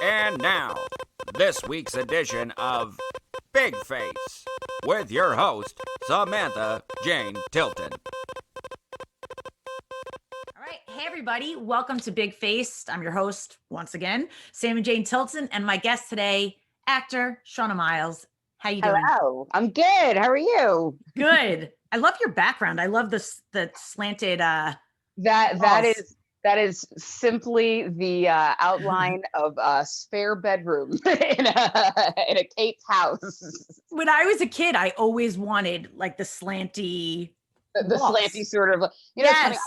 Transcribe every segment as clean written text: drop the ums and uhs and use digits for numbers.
And now, this week's edition of Big Face with your host, Samantha Jane Tilton. All right. Hey, everybody. Welcome to Big Face. I'm your host, once again, Sam and Jane Tilton, and my guest today, actor Shauna Miles. How you doing? Hello. I'm good. How are you? Good. I love your background. I love the slanted That is simply the outline of a spare bedroom in a Kate's house. When I was a kid, I always wanted like the slanty The walls. slanty sort of, it's Yes. funny,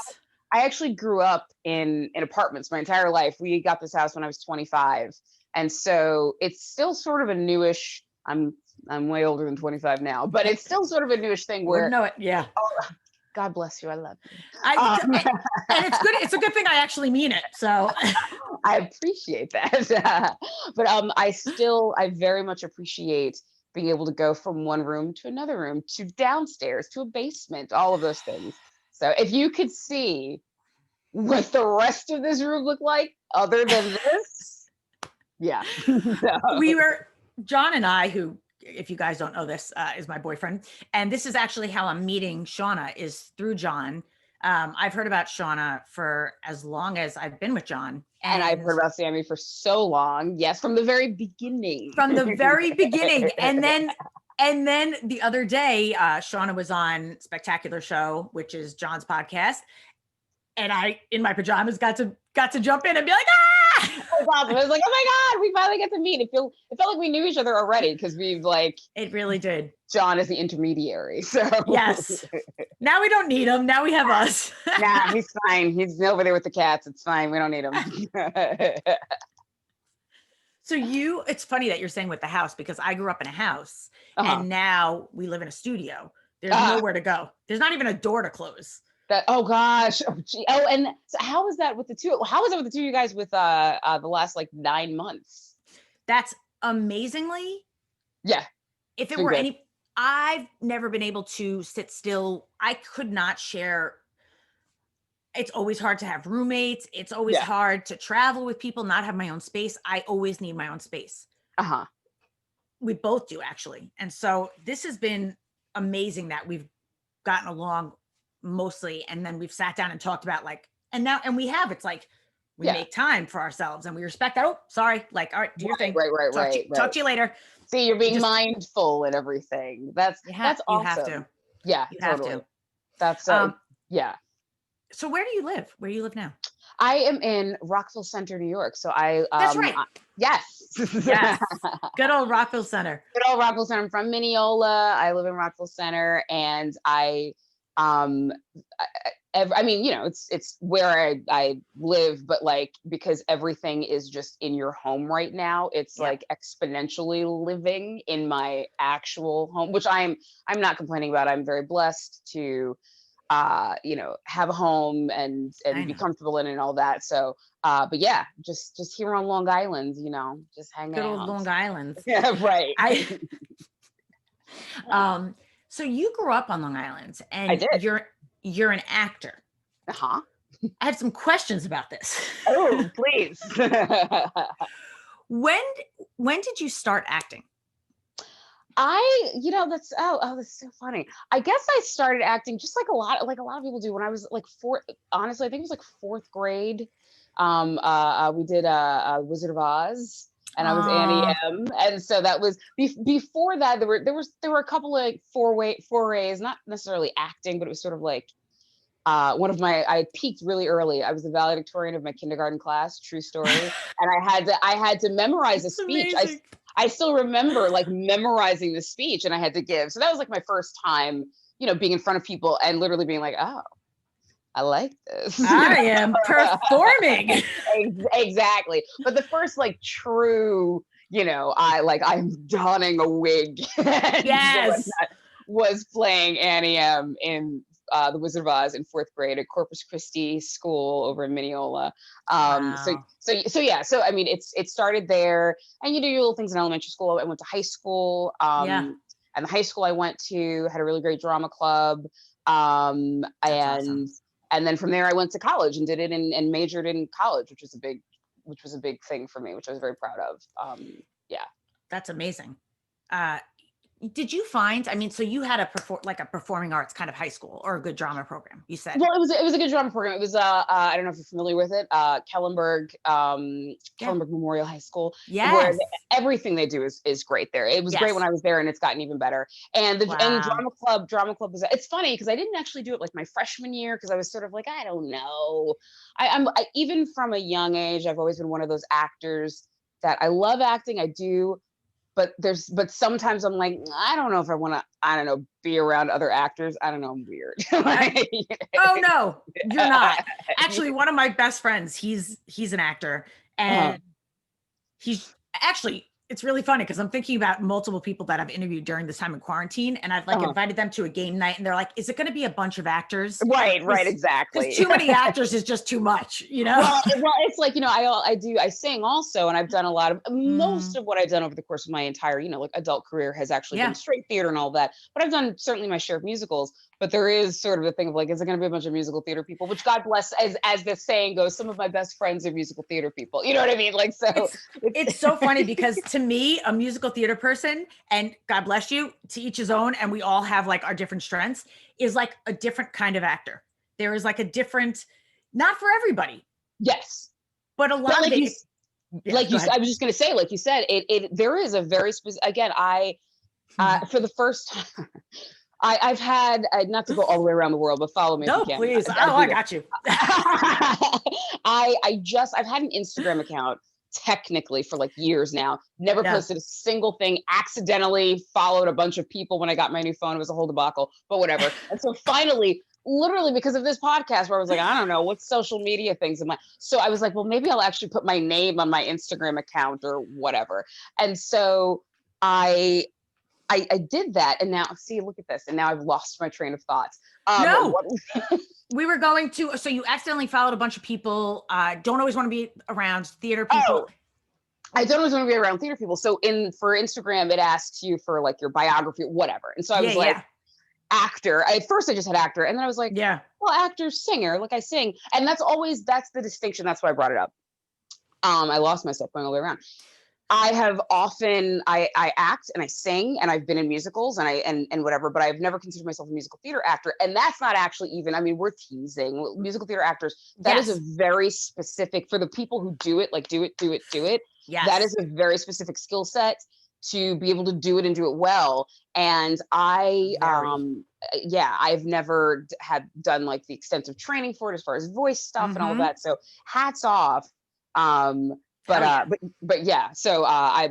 I actually grew up in apartments my entire life. We got this house when I was 25. And so it's still sort of a newish, I'm way older than 25 now, but it's still sort of a newish thing where, know it. Yeah. oh, God bless you. I love you. And it's good. It's a good thing I actually mean it. So I appreciate that. But I very much appreciate being able to go from one room to another room, to downstairs, to a basement, all of those things. So if you could see what the rest of this room looked like other than this, yeah. John and I, who, if you guys don't know this, is my boyfriend. And this is actually how I'm meeting Shauna, is through John. I've heard about Shauna for as long as I've been with John. And I've heard about Sammy for so long. Yes, from the very beginning. From the very beginning. And then the other day, Shauna was on Spectacular Show, which is John's podcast. And I, in my pajamas, got to jump in and be like, ah! It was awesome. I was like, oh my God, we finally get to meet. It felt like we knew each other already, because It really did. John is the intermediary. So yes. Now we don't need him. Now we have us. Nah, he's fine. He's over there with the cats. It's fine. We don't need him. So it's funny that you're saying with the house, because I grew up in a house and now we live in a studio. There's nowhere to go. There's not even a door to close. Oh gosh. Oh, and so how was that with the two? How was it with the two of you guys with the last 9 months? That's amazingly. Yeah. If it were good. I've never been able to sit still. I could not share. It's always hard to have roommates. It's always hard to travel with people, not have my own space. I always need my own space. We both do, actually. And so this has been amazing that we've gotten along mostly, and then we've sat down and talked about and we have, it's like we make time for ourselves and we respect that. Oh, sorry, all right, do your thing. Right. Talk to you later. See, you're being mindful and everything. That's awesome. You have to. Yeah, you totally. have to. That's yeah. So where do you live? Where do you live now? I am in Rockville Center, New York. So that's right. Yes. Yes. Good old Rockville Center. Good old Rockville Center. I'm from Mineola. I live in Rockville Center, and it's where I live, but because everything is just in your home right now, it's exponentially living in my actual home, which I'm not complaining about. I'm very blessed to have a home and be comfortable in it and all that. So but yeah, just here on Long Island, just hanging out. Good old Long Island. Yeah, right. So you grew up on Long Island, and I did. You're an actor. I have some questions about this. Oh, please. When did you start acting? That's so funny. I guess I started acting just like a lot of people do when I was honestly, I think it was fourth grade. We did Wizard of Oz. And I was Annie M. And so that was before that. There were a couple of forays, not necessarily acting, but it was sort of I peaked really early. I was the valedictorian of my kindergarten class, true story. And I had to memorize a speech. I still remember memorizing the speech, and I had to give. So that was my first time, being in front of people and literally being like, oh, I like this. I am performing. Exactly. But the first true, I'm donning a wig. Yes. Was playing Annie M in The Wizard of Oz in fourth grade at Corpus Christi School over in Mineola. Wow. So yeah. So I mean, it started there, and you do your little things in elementary school. I went to high school. And the high school I went to had a really great drama club. Awesome. And then from there I went to college and did it and majored in college, which was a big which was a big thing for me, which I was very proud of. Yeah. That's amazing. Did you find, I mean, so you had a performing arts kind of high school or a good drama program, you said? Well, it was a good drama program. It was I don't know if you're familiar with it, Kellenberg Memorial High School. Where Yes. everything they do is great there. It was great when I was there, and it's gotten even better. And and drama club was, it's funny because I didn't actually do it like my freshman year, because I was sort of like, I don't know. I even from a young age, I've always been one of those actors that I love acting. I do. But sometimes I'm like, I don't know if I want to, I don't know, be around other actors. I don't know. I'm weird. Oh no, you're not. Actually, one of my best friends, he's an actor, and he's actually, it's really funny because I'm thinking about multiple people that I've interviewed during this time in quarantine, and I've like invited them to a game night, and they're like, is it going to be a bunch of actors? Right, exactly. Because too many actors is just too much, you know? Well, it's like, I sing also, and I've done a lot of, most of what I've done over the course of my entire, like adult career has actually been straight theater and all that, but I've done certainly my share of musicals. But there is sort of a thing of like, is it going to be a bunch of musical theater people? Which, God bless, as the saying goes, some of my best friends are musical theater people. You know what I mean? Like, so it's so funny because to me, a musical theater person, and God bless you, to each his own, and we all have like our different strengths, is like a different kind of actor. There is like a different, not for everybody. Yes. But a lot of it. I was just going to say, like you said, there is a very specific, again, for the first time, I've had, not to go all the way around the world, but follow me. No, if you can. please. I got you. I've had an Instagram account technically for like years now, never posted a single thing, accidentally followed a bunch of people when I got my new phone. It was a whole debacle, but whatever. And so finally, literally because of this podcast where I was like, I don't know, what social media things am I? So I was like, well, maybe I'll actually put my name on my Instagram account or whatever. And so I did that, and now see, look at this, and now I've lost my train of thoughts. No, we were going to. So you accidentally followed a bunch of people. Don't always want to be around theater people. I don't always want to be around theater people. So for Instagram, it asks you for like your biography, whatever. And so I was like, actor. At first, I just had actor, and then I was like, well, actor, singer, like I sing, and that's the distinction. That's why I brought it up. I lost myself going all the way around. I have often, I act and I sing, and I've been in musicals and whatever, but I've never considered myself a musical theater actor. And that's not actually even, I mean, we're teasing musical theater actors. That is a very specific, for the people who do it, like do it. Yes. That is a very specific skill set to be able to do it and do it well. And I've never done like the extensive training for it as far as voice stuff and all of that. So hats off. But yeah, so I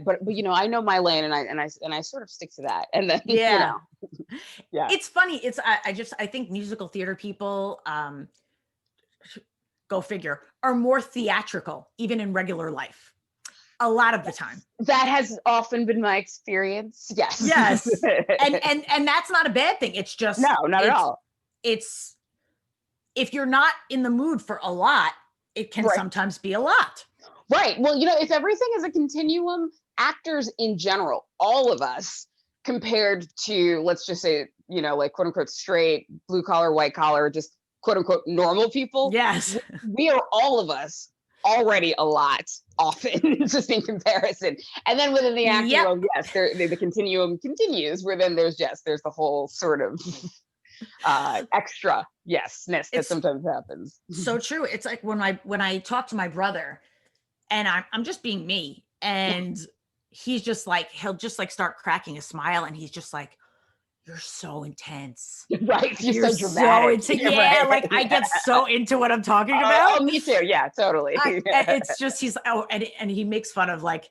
know my lane, and I sort of stick to that, and then it's funny. It's I think musical theater people, go figure, are more theatrical even in regular life. A lot of the time. That has often been my experience. Yes. And that's not a bad thing. It's just not at all. It's, if you're not in the mood for a lot, it can sometimes be a lot. Right. Well, if everything is a continuum, actors in general, all of us, compared to, let's just say, like quote unquote straight, blue collar, white collar, just quote unquote normal people. Yes. We are all of us already a lot often, just in comparison. And then within the acting world, yes, the continuum continues, where then there's the whole sort of extra ness that sometimes happens. So true. It's like when I talk to my brother, and I'm just being me, and he's just like, he'll just like start cracking a smile, and he's just like, you're so intense. Right. You're so dramatic. So like I get so into what I'm talking about. Oh, me too. Yeah, totally. It's just, and he makes fun of, like,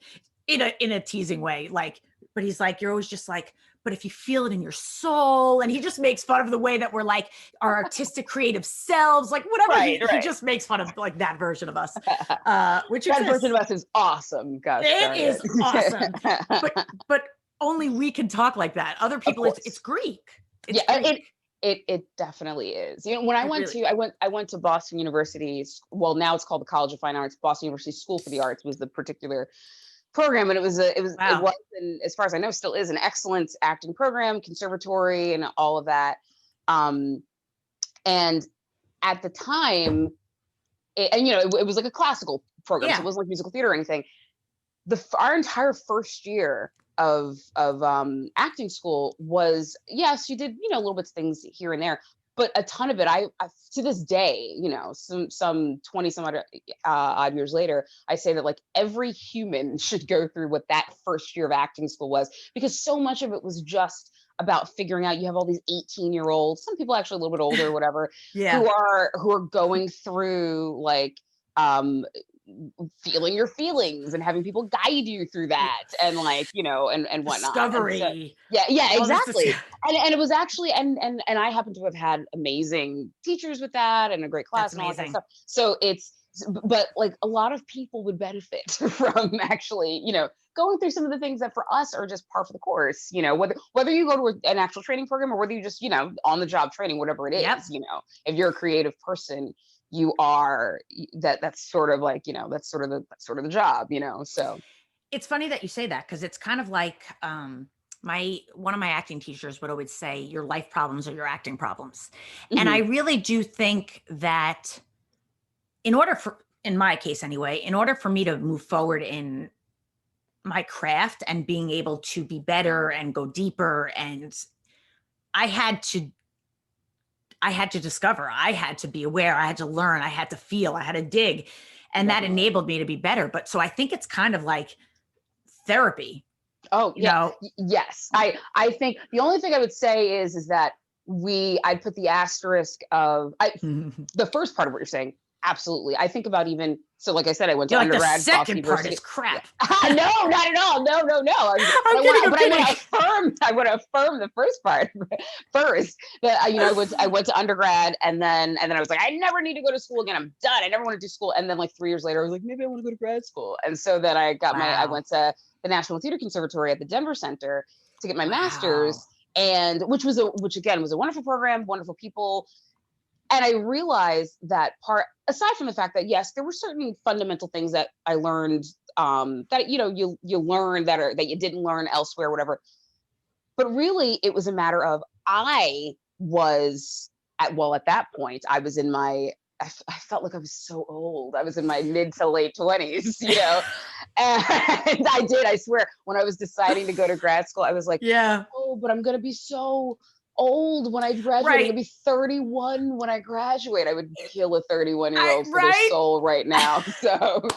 in a teasing way, like, but he's like, you're always just like, but if you feel it in your soul, and he just makes fun of the way that we're like our artistic creative selves, like whatever. He just makes fun of like that version of us, which that version of us is awesome. Gosh, it is awesome. But only we can talk like that. Other people, it's Greek. It definitely is. When I went to Boston University. Well, now it's called the College of Fine Arts. Boston University School for the Arts was the particular program, and it was, and as far as I know, still is an excellent acting program, conservatory, and all of that. And at the time, and it was like a classical program, so Yeah. it wasn't like musical theater or anything. Our entire first year of acting school was, yes, you did little bits of things here and there, but a ton of it, I to this day, some 20 some odd years later, I say that like every human should go through what that first year of acting school was, because so much of it was just about figuring out. You have all these 18-year-olds, some people actually a little bit older or whatever, Yeah. who are going through like feeling your feelings and having people guide you through that, and like and whatnot. And so Discovery. yeah, All this exactly. And it was actually, and I happen to have had amazing teachers with that, and a great class That's and all that kind of amazing. stuff. So but like a lot of people would benefit from actually going through some of the things that for us are just par for the course, whether you go to an actual training program, or whether you just on the job training, whatever it is. Yep. If you're a creative person, you are that's sort of like that's sort of the job, so. It's funny that you say that, because it's kind of like one of my acting teachers would always say, your life problems are your acting problems. And I really do think that in my case anyway, in order for me to move forward in my craft and being able to be better and go deeper, and I had to discover, I had to be aware, I had to learn, I had to feel, I had to dig, and that enabled me to be better. But so I think it's kind of like therapy. Oh yeah. Yes. I think the only thing I would say is that I'd put the asterisk of the first part of what you're saying. Absolutely. I think about, even so, like I said, I went to undergrad. The second part is crap. No, not at all. No. I want to affirm the first part first. That I went to undergrad, and then I was like, I never need to go to school again. I'm done. I never want to do school. And then like 3 years later, I was like, maybe I want to go to grad school. And so then I went to the National Theater Conservatory at the Denver Center to get my master's, and which again was a wonderful program, wonderful people. And I realized that aside from the fact that yes, there were certain fundamental things that I learned that you learn that you didn't learn elsewhere, whatever. But really, it was a matter of I was at that point, I was in my I felt like I was so old. I was in my mid to late 20s, and I swear, when I was deciding to go to grad school, I was like, yeah, oh, but I'm going to be so old when I graduate. Right. I'm going to be 31 when I graduate. I would kill a 31-year-old for their right? soul right now. So,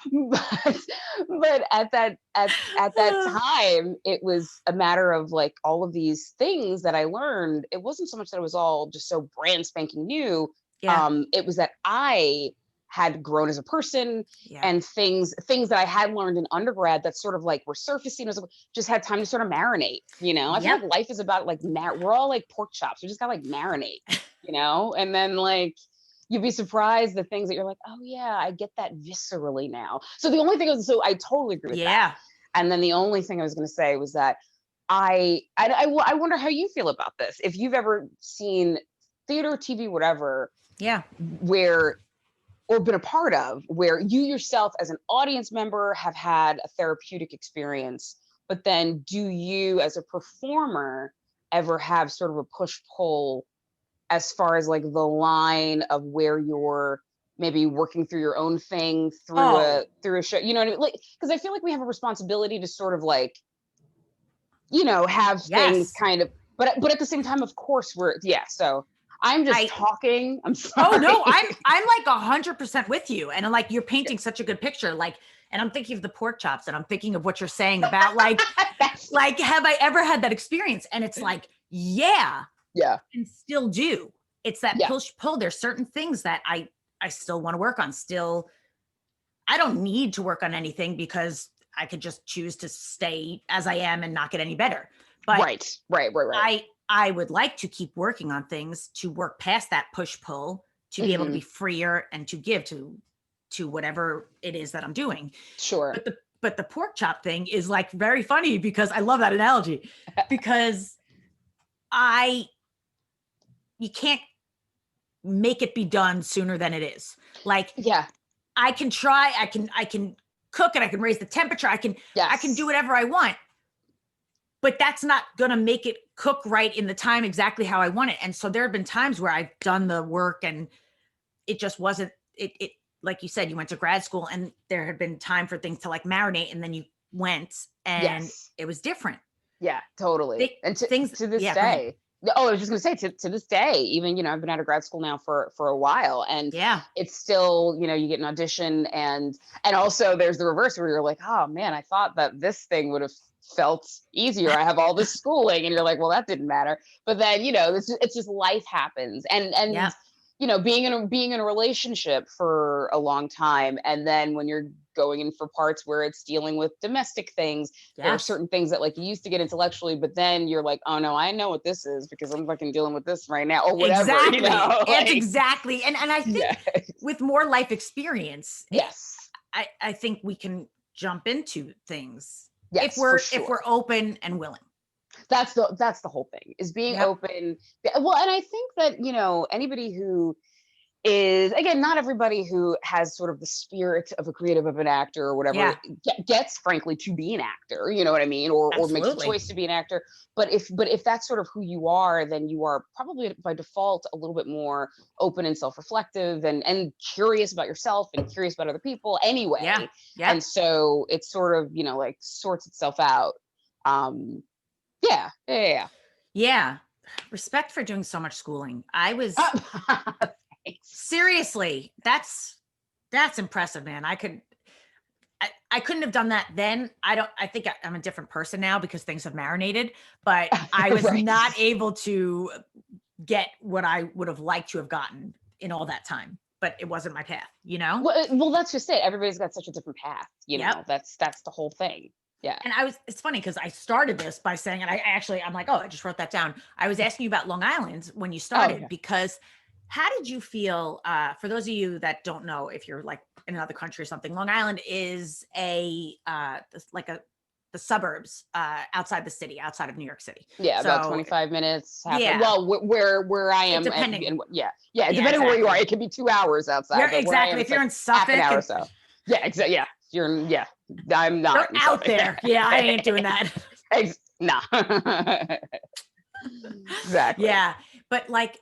but at that time, it was a matter of like all of these things that I learned. It wasn't so much that it was all just so brand spanking new. Yeah. It was that I had grown as a person, Yeah. and things that I had learned in undergrad that sort of like were surfacing, just had time to sort of marinate, I feel like life is about like, we're all like pork chops. We just gotta like marinate, and then like, you'd be surprised the things that you're like, oh yeah, I get that viscerally now. So the only thing so I totally agree with that. And then the only thing I was going to say was that I wonder how you feel about this. If you've ever seen theater, TV, whatever, or been a part of, where you yourself as an audience member have had a therapeutic experience, but then do you as a performer ever have sort of a push-pull as far as like the line of where you're maybe working through your own thing through a show, you know what I mean? Like, because I feel like we have a responsibility to sort of like, have things kind of, but at the same time, of course, so I'm just talking. I'm sorry. Oh no, I'm like 100% with you, and I'm like, you're painting such a good picture. Like, and I'm thinking of the pork chops, and I'm thinking of what you're saying about like, like, have I ever had that experience? And it's like, yeah, and still do. It's that push pull. There's certain things that I still want to work on. Still, I don't need to work on anything because I could just choose to stay as I am and not get any better. But right. I would like to keep working on things to work past that push pull, to be able to be freer and to give to whatever it is that I'm doing. Sure. But the pork chop thing is like very funny, because I love that analogy, because you can't make it be done sooner than it is. Like, I can try, I can cook it, I can raise the temperature, I can do whatever I want. But that's not going to make it cook right in the time exactly how I want it. And so there have been times where I've done the work and it just wasn't it like you said, you went to grad school and there had been time for things to like marinate, and then you went and it was different. Yeah, totally. And things, to this yeah, go ahead. day, oh, I was just gonna say to this day, even, I've been out of grad school now for a while, and Yeah. it's still, you get an audition, and also there's the reverse where you're like, oh man, I thought that this thing would have felt easier. I have all this schooling, and you're like, well, that didn't matter. But then, it's just life happens, and Yeah. being in a relationship for a long time, and then when you're going in for parts where it's dealing with domestic things, there are Yes. certain things that like you used to get intellectually, but then you're like, oh no, I know what this is because I'm fucking dealing with this right now, or whatever. Exactly. Like, exactly. And I think with more life experience, yes, I think we can jump into things yes, if we're open and willing. That's the whole thing, is being open. Well, and I think that, anybody who is, again, not everybody who has sort of the spirit of a creative, of an actor or whatever gets frankly to be an actor, you know what I mean, or makes a choice to be an actor. But if that's sort of who you are, then you are probably by default a little bit more open and self-reflective and curious about yourself and curious about other people anyway. Yeah. And so it's sort of, like sorts itself out. Yeah. Respect for doing so much schooling. I was seriously, that's impressive, man. I couldn't have done that then. I think I'm a different person now because things have marinated, but I was not able to get what I would have liked to have gotten in all that time, but it wasn't my path, Well, that's just it. Everybody's got such a different path, that's the whole thing. Yeah. And it's funny because I started this by saying, and I'm like, oh, I just wrote that down. I was asking you about Long Island when you started, because how did you feel, for those of you that don't know, if you're like in another country or something, Long Island is the suburbs outside the city, outside of New York City. Yeah, so, about 25 minutes. Well, where I am. Depending. Depending on where you are. It can be 2 hours outside. Exactly. If you're in Suffolk. Half an hour or so. Yeah, exactly. Yeah. I'm not. You're out there. Yeah, I ain't doing that. Nah. Exactly. Yeah. But like,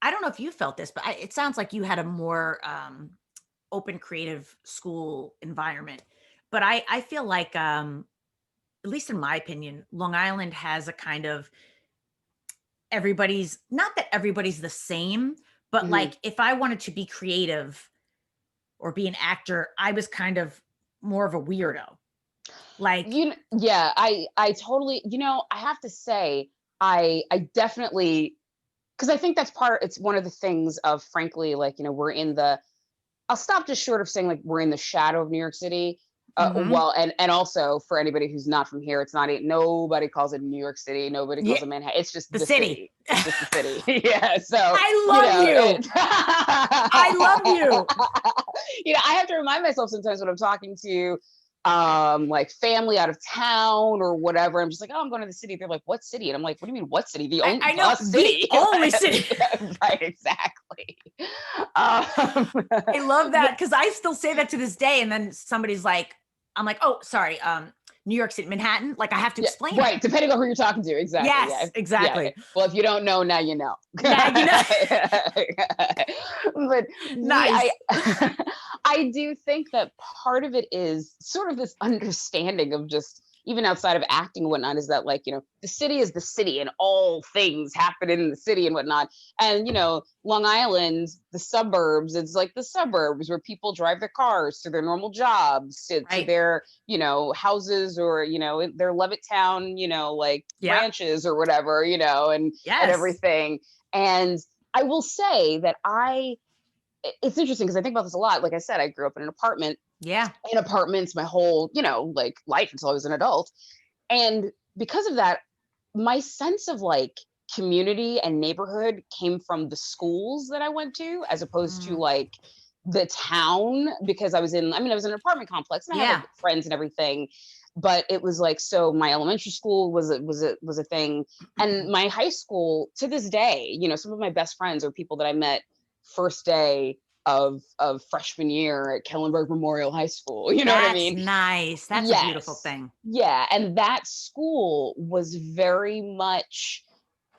I don't know if you felt this, but it sounds like you had a more open, creative school environment. But I feel like, at least in my opinion, Long Island has a kind of not that everybody's the same, but like if I wanted to be creative or be an actor, I was kind of more of a weirdo. Like, I totally, I have to say, I definitely, because I think it's one of the things of, frankly, like, I'll stop just short of saying like we're in the shadow of New York City. Well, and also for anybody who's not from here, it's not nobody calls it New York City. Nobody calls it Manhattan. It's just the city. It's just the city. Yeah. So I love you. I love you. I have to remind myself sometimes when I'm talking to like family out of town or whatever. I'm just like, oh, I'm going to the city. They're like, what city? And I'm like, what do you mean, what city? I know, city. The only city. Right, exactly. I love that because I still say that to this day. And then somebody's like, I'm like, oh, sorry, New York City, Manhattan. Like I have to explain. Right, depending on who you're talking to. Exactly. Yes, exactly. Yeah. Well, if you don't know, now you know. Now you know. But nice. I do think that part of it is sort of this understanding of just, even outside of acting and whatnot, is that like, the city is the city and all things happen in the city and whatnot. And, Long Island, the suburbs, it's like the suburbs where people drive their cars to their normal jobs, to their, houses, or, their Levittown, like branches or whatever, and everything. And I will say that it's interesting because I think about this a lot. Like I said, I grew up in an apartment. Yeah. In apartments my whole, like life until I was an adult. And because of that, my sense of like community and neighborhood came from the schools that I went to, as opposed to like the town, because I was in an apartment complex and I had like, friends and everything. But it was like, so my elementary school was a thing. And my high school, to this day, some of my best friends are people that I met first day of freshman year at Kellenberg Memorial High School. You know what I mean? That's nice. That's a beautiful thing. Yeah. And that school was very much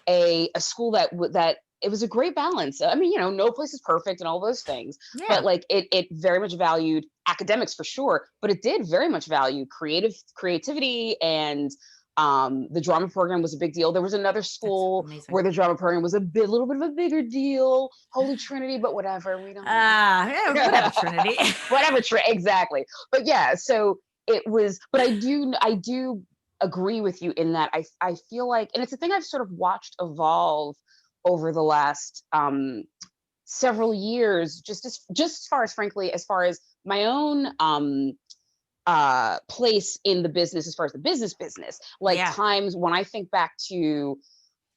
a school that it was a great balance. I mean, no place is perfect and all those things, Yeah. but like it very much valued academics for sure, but it did very much value creativity, and the drama program was a big deal. There was another school where the drama program was little bit of a bigger deal, Holy Trinity, but whatever, we don't yeah, whatever, Trinity. Exactly. But yeah, so it was, but I do agree with you in that I feel like, and it's a thing I've sort of watched evolve over the last several years, just as far as, frankly, as far as my own place in the business, as far as the business, like times when I think back to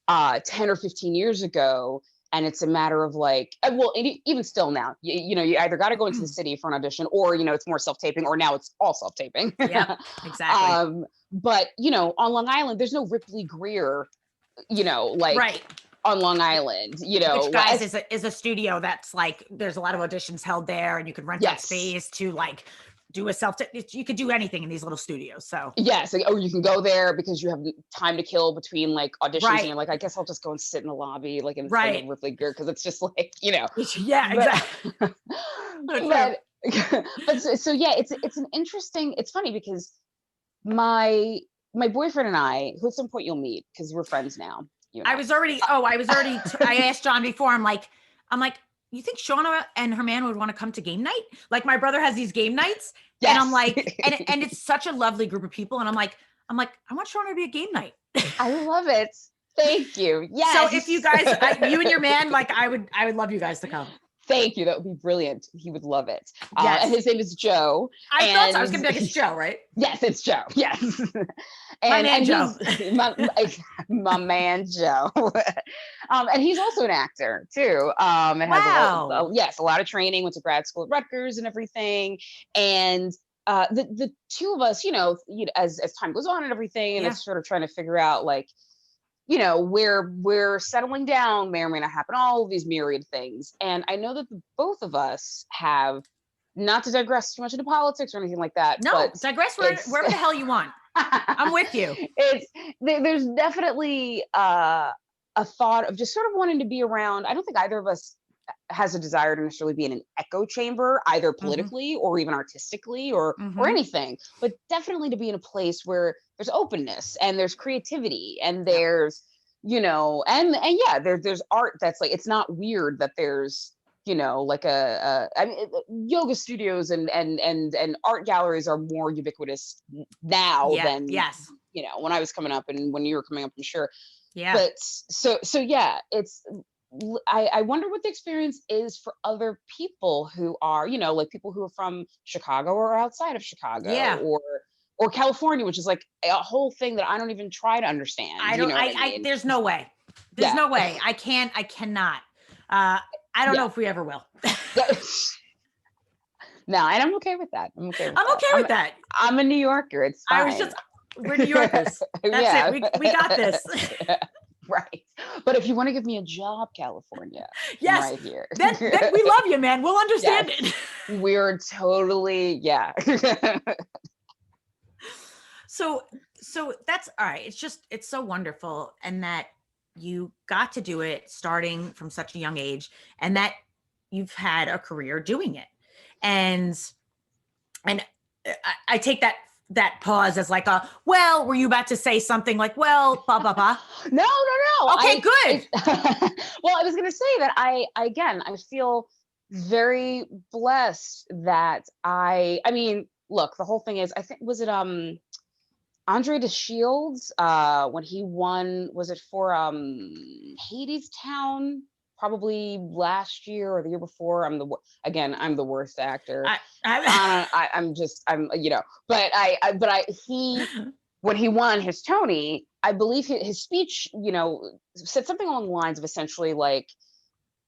10 or 15 years ago, and it's a matter of like, well, even still now, you either got to go into the city for an audition, or it's more self-taping, or now it's all self-taping. Yeah, exactly. But on Long Island, there's no Ripley Greer, like right on Long Island, which, guys, is a studio that's like, there's a lot of auditions held there, and you could rent out space to like do a you could do anything in these little studios. So yes, or you can go there because you have time to kill between like auditions, and you're like, I guess I'll just go and sit in the lobby, like instead of Ripley Greer, because it's just like, yeah, exactly. but so yeah, it's an interesting, it's funny because my boyfriend and I, who at some point you'll meet because we're friends now. I asked John before, I'm like, you think Shauna and her man would want to come to game night? Like, my brother has these game nights, and I'm like, and it's such a lovely group of people, and I'm like, I want Shauna to be a game night. I love it. Thank you. Yes. So if you guys, you and your man, like, I would love you guys to come. Thank you. That would be brilliant. He would love it. Yes. And his name is Joe. I thought so. I was going to be like, it's Joe, right? Yes, it's Joe. Yes. My man Joe. My man Joe. And he's also an actor too. And has a lot of training, went to grad school at Rutgers and everything. And the two of us, as time goes on and everything, and it's sort of trying to figure out like, where we're settling down may or may not happen, all of these myriad things. And I know that both of us have, not to digress too much into politics or anything like that. No, but digress wherever the hell you want. I'm with you. There's definitely a thought of just sort of wanting to be around. I don't think either of us has a desire to necessarily be in an echo chamber, either politically or even artistically or anything, but definitely to be in a place where there's openness and there's creativity and there's, there's art that's like, it's not weird that there's, like yoga studios and art galleries are more ubiquitous now than, when I was coming up and when you were coming up, I'm sure. Yeah. But so yeah, I wonder what the experience is for other people who are, like people who are from Chicago or outside of Chicago, or California, which is like a whole thing that I don't even try to understand. There's no way. There's no way. I cannot. I don't know if we ever will. No, and I'm okay with that. I'm okay with that. I'm a New Yorker. It's fine. We're New Yorkers. That's it. We got this. Right. But if you want to give me a job, California, yes, I'm right here. then we love you, man. We'll understand it. We're totally, So that's all right. It's so wonderful. And that you got to do it starting from such a young age, and that you've had a career doing it. And I take that pause as like were you about to say something like, well, blah, blah, blah? No. Okay, good. Well, I was going to say that I feel very blessed that I mean, look, the whole thing is, I think, was it Andre DeShields when he won, was it for Hadestown? Probably last year or the year before. I'm the worst actor. He when he won his Tony, I believe his speech, said something along the lines of essentially like,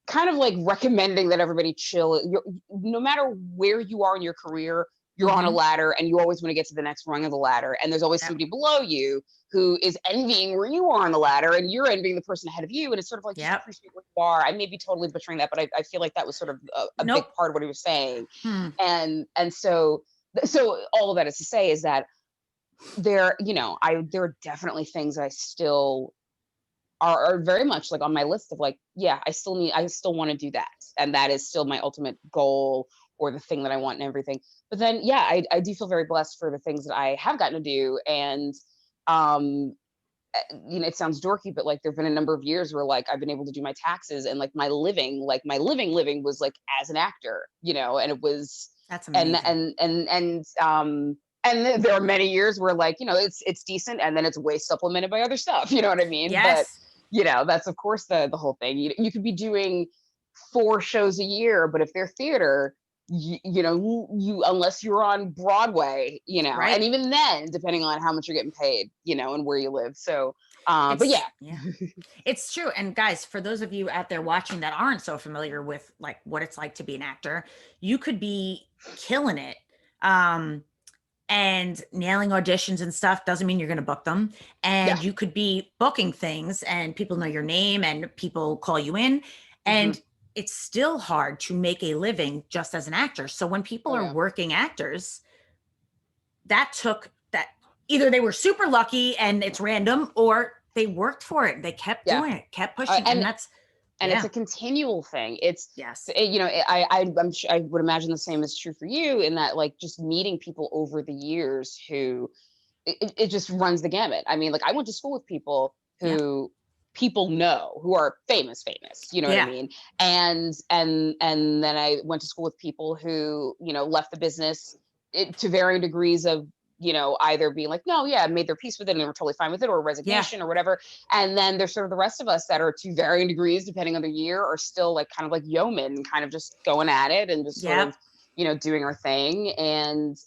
kind of like recommending that everybody chill. No matter where you are in your career, you're on a ladder and you always want to get to the next rung of the ladder. And there's always somebody below you who is envying where you are on the ladder, and you're envying the person ahead of you. And it's sort of like, just appreciate where you are. I may be totally butchering that, but I feel like that was sort of a big part of what he was saying. And so all of that is to say is that there are definitely things I still are very much like on my list of like, yeah, I still want to do that. And that is still my ultimate goal or the thing that I want and everything. But then, yeah, I do feel very blessed for the things that I have gotten to do. And, um, it sounds dorky, but like there've been a number of years where like I've been able to do my taxes and like my living was like as an actor, and it was, That's amazing. and there are many years where like, it's decent and then it's way supplemented by other stuff, you know what I mean? Yes. But that's of course the whole thing. You could be doing 4 shows a year, but if they're theater, you unless you're on Broadway, Right. and even then, depending on how much you're getting paid, and where you live. So, but yeah, it's true. And guys, for those of you out there watching that aren't so familiar with like what it's like to be an actor, you could be killing it. And nailing auditions and stuff doesn't mean you're going to book them. And you could be booking things and people know your name and people call you in. And it's still hard to make a living just as an actor. So when people are working actors, that either they were super lucky and it's random, or they worked for it. They kept doing it, kept pushing. And it's a continual thing. It's yes. I'm sure, I would imagine the same is true for you in that like just meeting people over the years who it just runs the gamut. I mean, like I went to school with people who people know who are famous, you know what I mean? And then I went to school with people who, left the business to varying degrees of, either being like, no, made their peace with it and they were totally fine with it, or resignation or whatever. And then there's sort of the rest of us that are to varying degrees, depending on the year, are still like kind of like yeomen, kind of just going at it and just sort of, doing our thing. And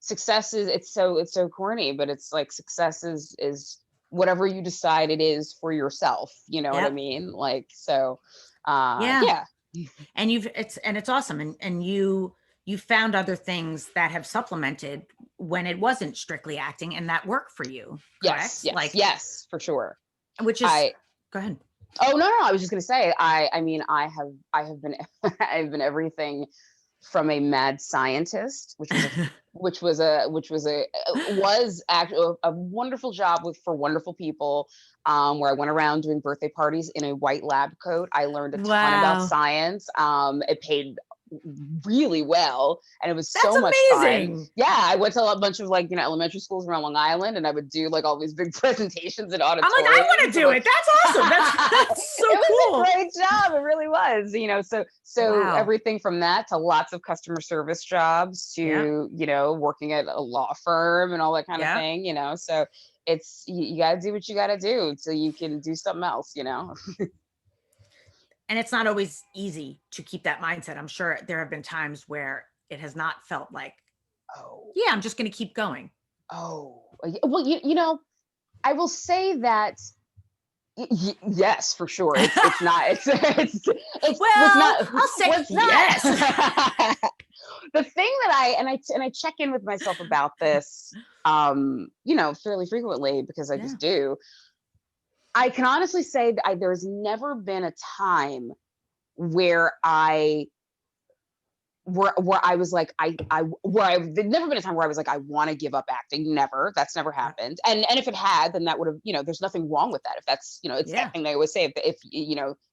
success is, it's so corny, but it's like success is whatever you decide it is for yourself. You know what I mean? Like, so, yeah. And it's awesome. And you found other things that have supplemented when it wasn't strictly acting and that worked for you. Correct? Yes, for sure. Which is, go ahead. Oh, no, I was just going to say, I mean, I have been, I've been everything from a mad scientist, which was actually a wonderful job for wonderful people, where I went around doing birthday parties in a white lab coat. I learned a ton about science. It paid really well, and it was so much fun. Yeah, I went to a bunch of like elementary schools around Long Island, and I would do like all these big presentations in auditoriums. I'm like, I want to do it. That's awesome. That's so it cool. Was a great job. It really was. So everything from that to lots of customer service jobs to working at a law firm and all that kind of thing. So it's you got to do what you got to do so you can do something else. And it's not always easy to keep that mindset. I'm sure there have been times where it has not felt like, I'm just going to keep going. Oh, well, I will say that, yes, for sure. It's not, I'll say yes. The thing that I check in with myself about this, fairly frequently because I just do. I can honestly say that there's never been a time where I was like, there's never been a time where I was like, I want to give up acting. Never. That's never happened. And if it had, then that would have, there's nothing wrong with that. If that's, it's that thing they always say, if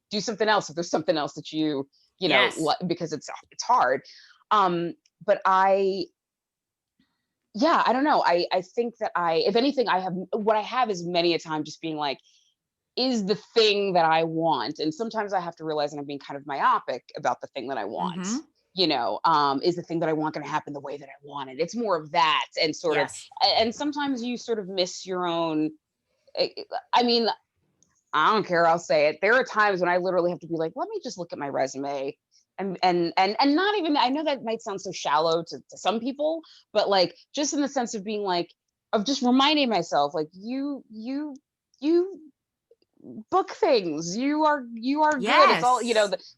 do something else, if there's something else that because it's hard. But I don't know. I think that if anything, what I have is many a time just being like, is the thing that I want. And sometimes I have to realize, and I'm being kind of myopic about the thing that I want, is the thing that I want going to happen the way that I want it? It's more of that. And sort of, and sometimes you sort of miss your own, I mean, I don't care. I'll say it. There are times when I literally have to be like, let me just look at my resume and not even, I know that might sound so shallow to some people, but like, just in the sense of being like, of just reminding myself, like you book things, you are good. It's all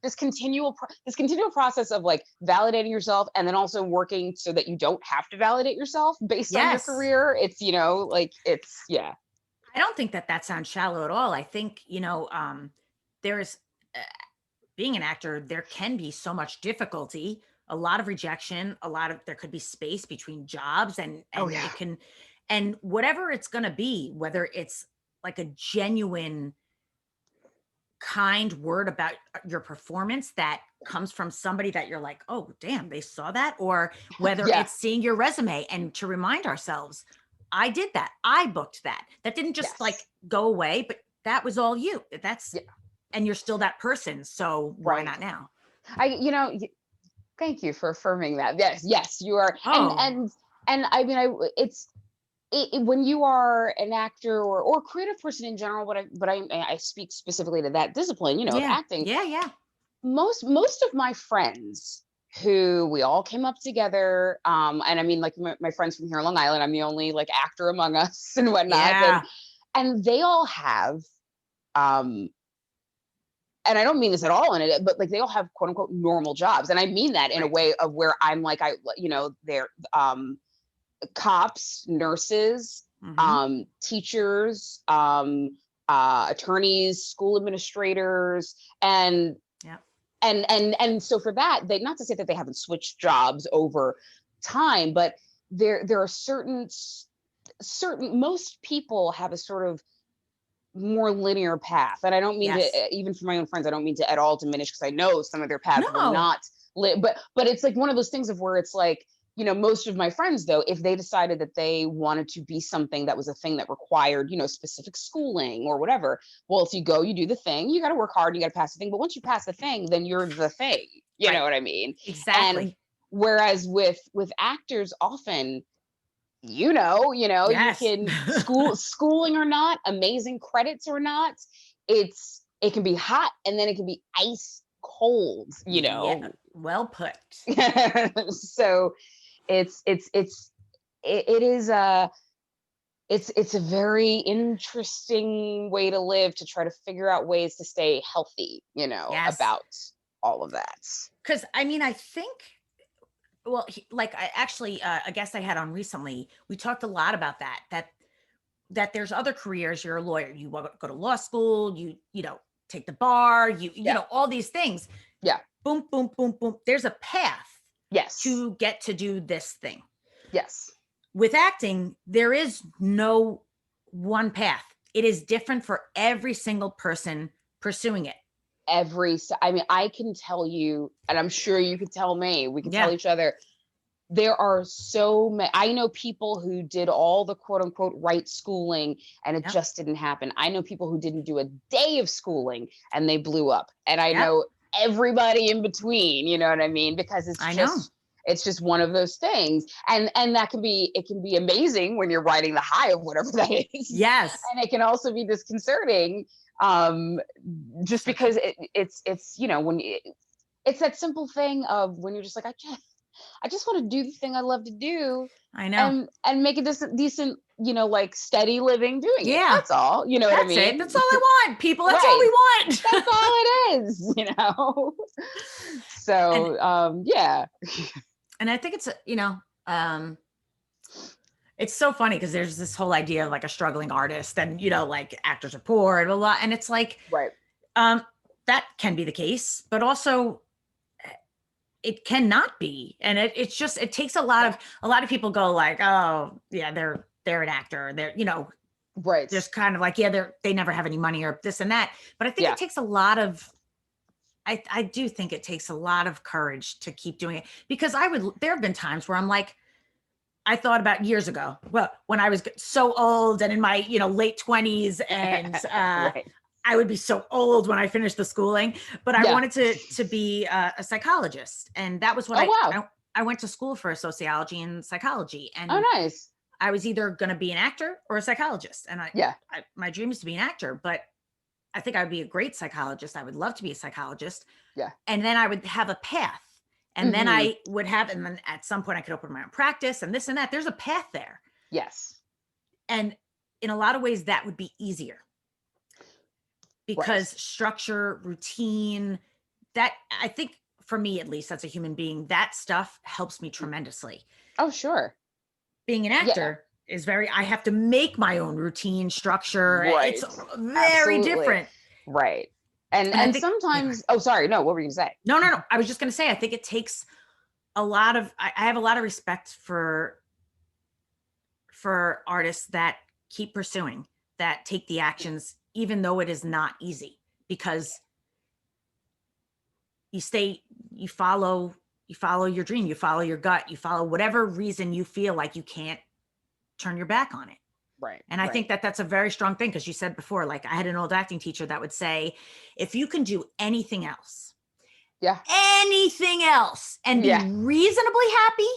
this continual process of like validating yourself and then also working so that you don't have to validate yourself based on your career. It's I don't think that sounds shallow at all. I think there's being an actor, there can be so much difficulty, a lot of rejection, there could be space between jobs and it can, and whatever it's going to be, whether it's like a genuine kind word about your performance that comes from somebody that you're like, oh damn, they saw that, or whether Yeah. it's seeing your resume and to remind ourselves, I did that, I booked that, that didn't just Yes. like go away, but that was all you. That's Yeah. and you're still that person, so why Right. not now? Thank you for affirming that. Yes, you are. Oh And I mean, when you are an actor or creative person in general, I speak specifically to that discipline, of yeah, acting. yeah. Most of my friends who we all came up together, and I mean, like my friends from here on Long Island, I'm the only like actor among us and whatnot, Yeah. and they all have, um, and I don't mean this at all in it, but like they all have quote unquote normal jobs, and I mean that in a Right. way of where I'm like they're cops, nurses, Mm-hmm. teachers, attorneys, school administrators, and Yeah. and so for that, they, not to say that they haven't switched jobs over time, but there are certain most people have a sort of more linear path, and I don't mean to, Yes. even for my own friends, I don't mean to at all diminish, because I know some of their paths were No. not lit, but it's like one of those things of where it's like, most of my friends, though, if they decided that they wanted to be something that was a thing that required, specific schooling or whatever, well, if you go, you do the thing, you got to work hard, you got to pass the thing, but once you pass the thing, then you're the thing, you Right. know what I mean? And Exactly. whereas with actors, often, you Yes. can schooling or not, amazing credits or not, it can be hot and then it can be ice cold, Yeah. Well put. so it is a it's a very interesting way to live, to try to figure out ways to stay healthy, Yes. about all of that. Because I mean, I think, well, like I actually, a guest I had on recently, we talked a lot about that there's other careers. You're a lawyer, you go to law school, you take the bar, you Yeah. know all these things. Yeah. Boom, boom, boom, boom. There's a path Yes. to get to do this thing. Yes. With acting, there is no one path. It is different for every single person pursuing it. I mean, I can tell you, and I'm sure you could tell me, we can tell Yeah. each other, there are so many. I know people who did all the quote unquote right schooling and it Yep. just didn't happen. I know people who didn't do a day of schooling and they blew up. And I Yep. know everybody in between, you know what I mean? Because I know. it's just one of those things. And it can be amazing when you're riding the high of whatever that is. Yes. And it can also be disconcerting, just because it's when it's that simple thing of when you're just like, I just want to do the thing I love to do, I know. and make a decent, like steady living doing it. Yeah. That's all. You know what I That's it. mean? That's all I want, people. That's all Right. we want. That's all it is. and So, yeah. and I think um it's so funny because there's this whole idea of like a struggling artist and like actors are poor and a lot, and it's like Right. um that can be the case, but also it cannot be. And it's just, it takes Yeah. a lot of people go like, oh yeah, they're an actor, they're Right. just kind of like, yeah, they never have any money or this and that. But I think Yeah. it takes a lot of, I do think it takes a lot of courage to keep doing it, because there have been times where I'm like, I thought about years ago, well, when I was so old and in my, late 20s, and Right. I would be so old when I finished the schooling, but I Yeah. wanted to be a psychologist. And that was what Oh, wow. I went to school for sociology and psychology. Oh, And nice. I was either going to be an actor or a psychologist. And Yeah. my dream is to be an actor, but I think I'd be a great psychologist. I would love to be a psychologist. Yeah. And then I would have a path. And then I would have, and then at some point I could open my own practice and this and that. There's a path there. Yes. And in a lot of ways that would be easier, because structure, routine, that, I think for me, at least as a human being, that stuff helps me tremendously. Oh, sure. Being an actor is I have to make my own routine, structure. Right. It's very different. Right. And I think, sometimes, oh, sorry, no, what were you gonna say? No. I was just going to say, I think it takes a lot of, I have a lot of respect for artists that keep pursuing, that take the actions, even though it is not easy, because you follow your dream, you follow your gut, you follow whatever reason you feel like you can't turn your back on it. Right. And I think that that's a very strong thing, because you said before, like, I had an old acting teacher that would say, if you can do anything else, anything else, and be reasonably happy,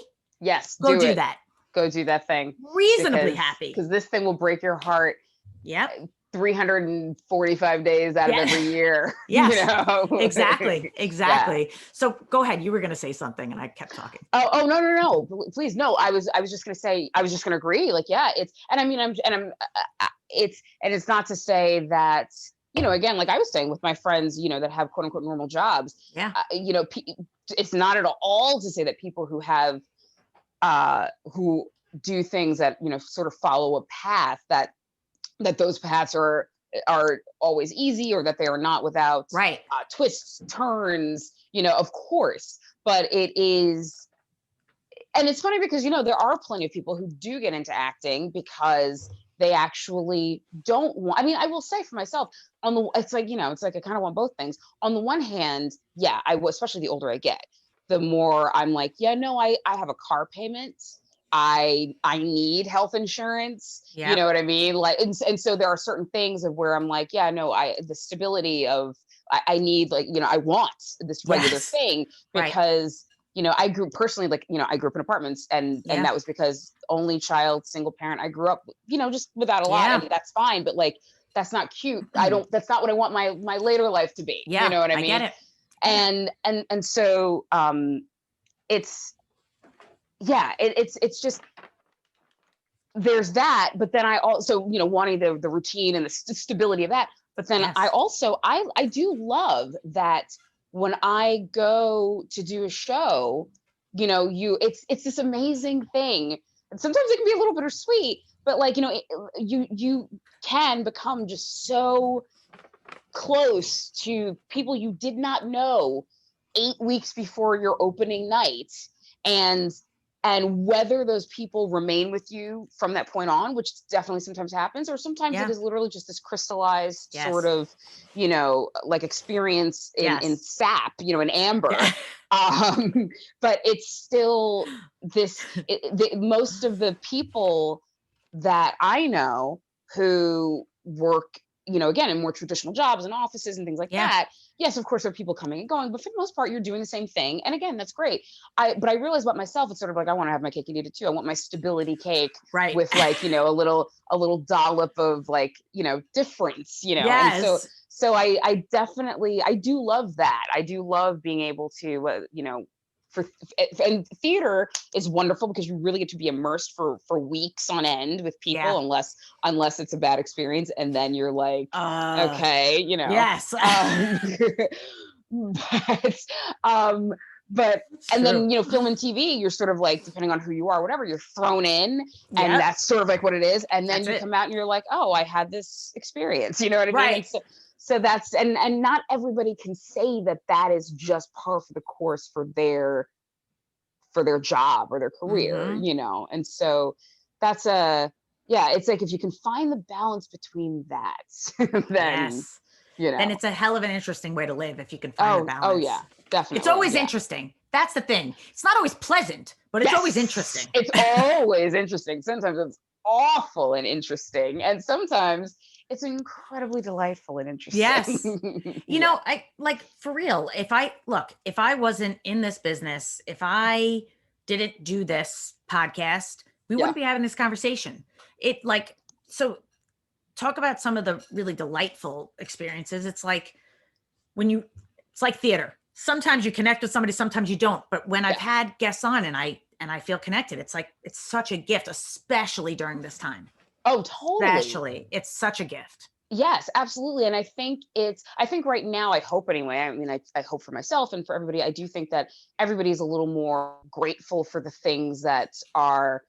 go do that. Go do that thing. Reasonably happy. Because this thing will break your heart. Yep. 345 days out of every year. Yes. You know? Exactly. Yeah. So go ahead. You were going to say something and I kept talking. Oh, no. Please. No, I was just going to say, I was just going to agree. Like, yeah, it's not to say that, you know, again, like I was saying with my friends, you know, that have quote unquote normal jobs, you know, it's not at all to say that people who have, who do things that, you know, sort of follow a path that those paths are always easy, or that they are not without twists, turns, you know, of course. But it is, and it's funny because, you know, there are plenty of people who do get into acting because they actually don't want, I mean, I will say for myself, it's like, you know, it's like I kind of want both things. On the one hand, yeah, especially the older I get, the more I'm like, yeah, no, I have a car payment. I need health insurance, you know what I mean? Like, and so there are certain things of where I'm like, yeah, no, the stability of, I need, like, you know, I want this regular thing because, you know, I grew personally, like, you know, I grew up in apartments and that was because only child, single parent, I grew up, you know, just without a lot, and that's fine. But like, that's not cute. That's not what I want my later life to be. You know what I mean? I get it. And so, it's just, there's that, but then I also, you know, wanting the routine and the stability of that. But then I also, I do love that when I go to do a show, you know, it's this amazing thing. And sometimes it can be a little bittersweet, but like, you know, you can become just so close to people you did not know 8 weeks before your opening night. And whether those people remain with you from that point on, which definitely sometimes happens, or sometimes it is literally just this crystallized sort of, you know, like experience in sap, you know, in amber. But it's still this, most of the people that I know who work, you know, again, in more traditional jobs and offices and things like that. Yes, of course, there are people coming and going, but for the most part, you're doing the same thing. And again, that's great. But I realize about myself, it's sort of like, I want to have my cake and eat it too. I want my stability cake with, like, you know, a little dollop of, like, you know, difference, you know. And so I definitely, I do love that. I do love being able to, you know, and theater is wonderful because you really get to be immersed for weeks on end with people, unless it's a bad experience, and then you're like, okay, you know. But and then, you know, film and TV, you're sort of like, depending on who you are, whatever, you're thrown in, and that's sort of like what it is, and then you come out and you're like, oh, I had this experience, you know what I mean? And so that's, and not everybody can say that is just par for the course for their job or their career, you know. And so that's it's like, if you can find the balance between that, then you know, then it's a hell of an interesting way to live if you can find the balance. Oh yeah, definitely. It's always interesting. That's the thing. It's not always pleasant, but it's always interesting. It's always interesting. Sometimes it's awful and interesting, and sometimes it's incredibly delightful and interesting. Yes. You know, I, like, for real, if I wasn't in this business, if I didn't do this podcast, we wouldn't be having this conversation. So talk about some of the really delightful experiences. It's like it's like theater. Sometimes you connect with somebody, sometimes you don't. But when I've had guests on and I feel connected, it's like, it's such a gift, especially during this time. Oh, totally. Especially. It's such a gift. Yes, absolutely. And I think right now, I hope anyway, I mean, I hope for myself and for everybody, I do think that everybody's a little more grateful for the things that are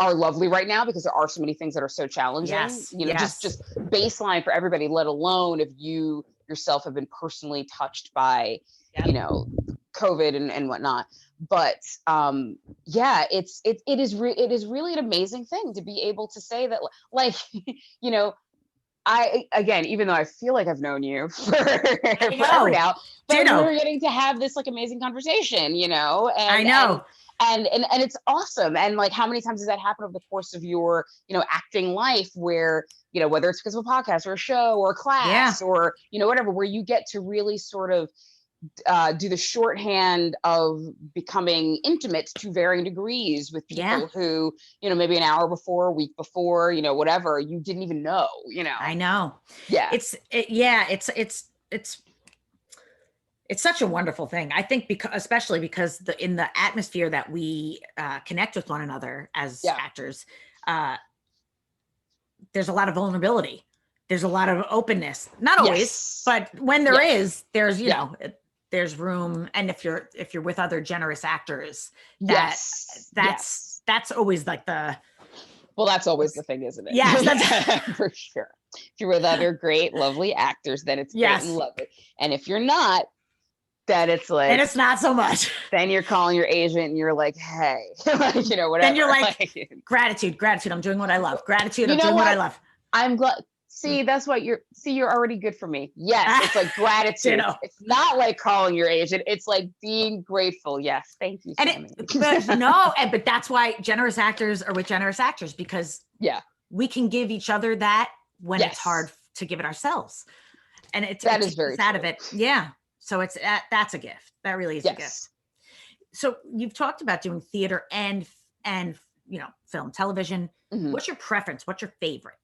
lovely right now, because there are so many things that are so challenging, you know, just baseline for everybody, let alone if you yourself have been personally touched by, you know, COVID and whatnot. But it is really an amazing thing to be able to say that, like, you know, again, even though I feel like I've known you for forever know. now, but Ditto. we're getting to have this like amazing conversation, you know, I know. and it's awesome. And like, how many times has that happened over the course of your, you know, acting life where, you know, whether it's because of a podcast or a show or a class or, you know, whatever, where you get to really sort of do the shorthand of becoming intimate to varying degrees with people who, you know, maybe an hour before, a week before, you know, whatever, you didn't even know, you know. I know. Yeah. It's such a wonderful thing. I think especially because in the atmosphere that we connect with one another as actors, there's a lot of vulnerability. There's a lot of openness. Not always, but when there is, there's, you know, there's room. And if you're with other generous actors, that's always like that's always the thing, isn't it? Yes, that's for sure. If you're with other great, lovely actors, then it's great and lovely. And if you're not, then it's like, and it's not so much. Then you're calling your agent and you're like, hey, like, you know, whatever. Then you're like gratitude. I'm doing what I love. Gratitude. I'm doing what I love. I'm glad. See, that's what you're already good for me. Yes. It's like gratitude. It's not like calling your agent. It's like being grateful. Yes. Thank you. But that's why generous actors are with generous actors, because we can give each other that when it's hard to give it ourselves. And it's very out of it. Yeah. So that's a gift. That really is a gift. So you've talked about doing theater and you know, film, television. Mm-hmm. What's your preference? What's your favorite?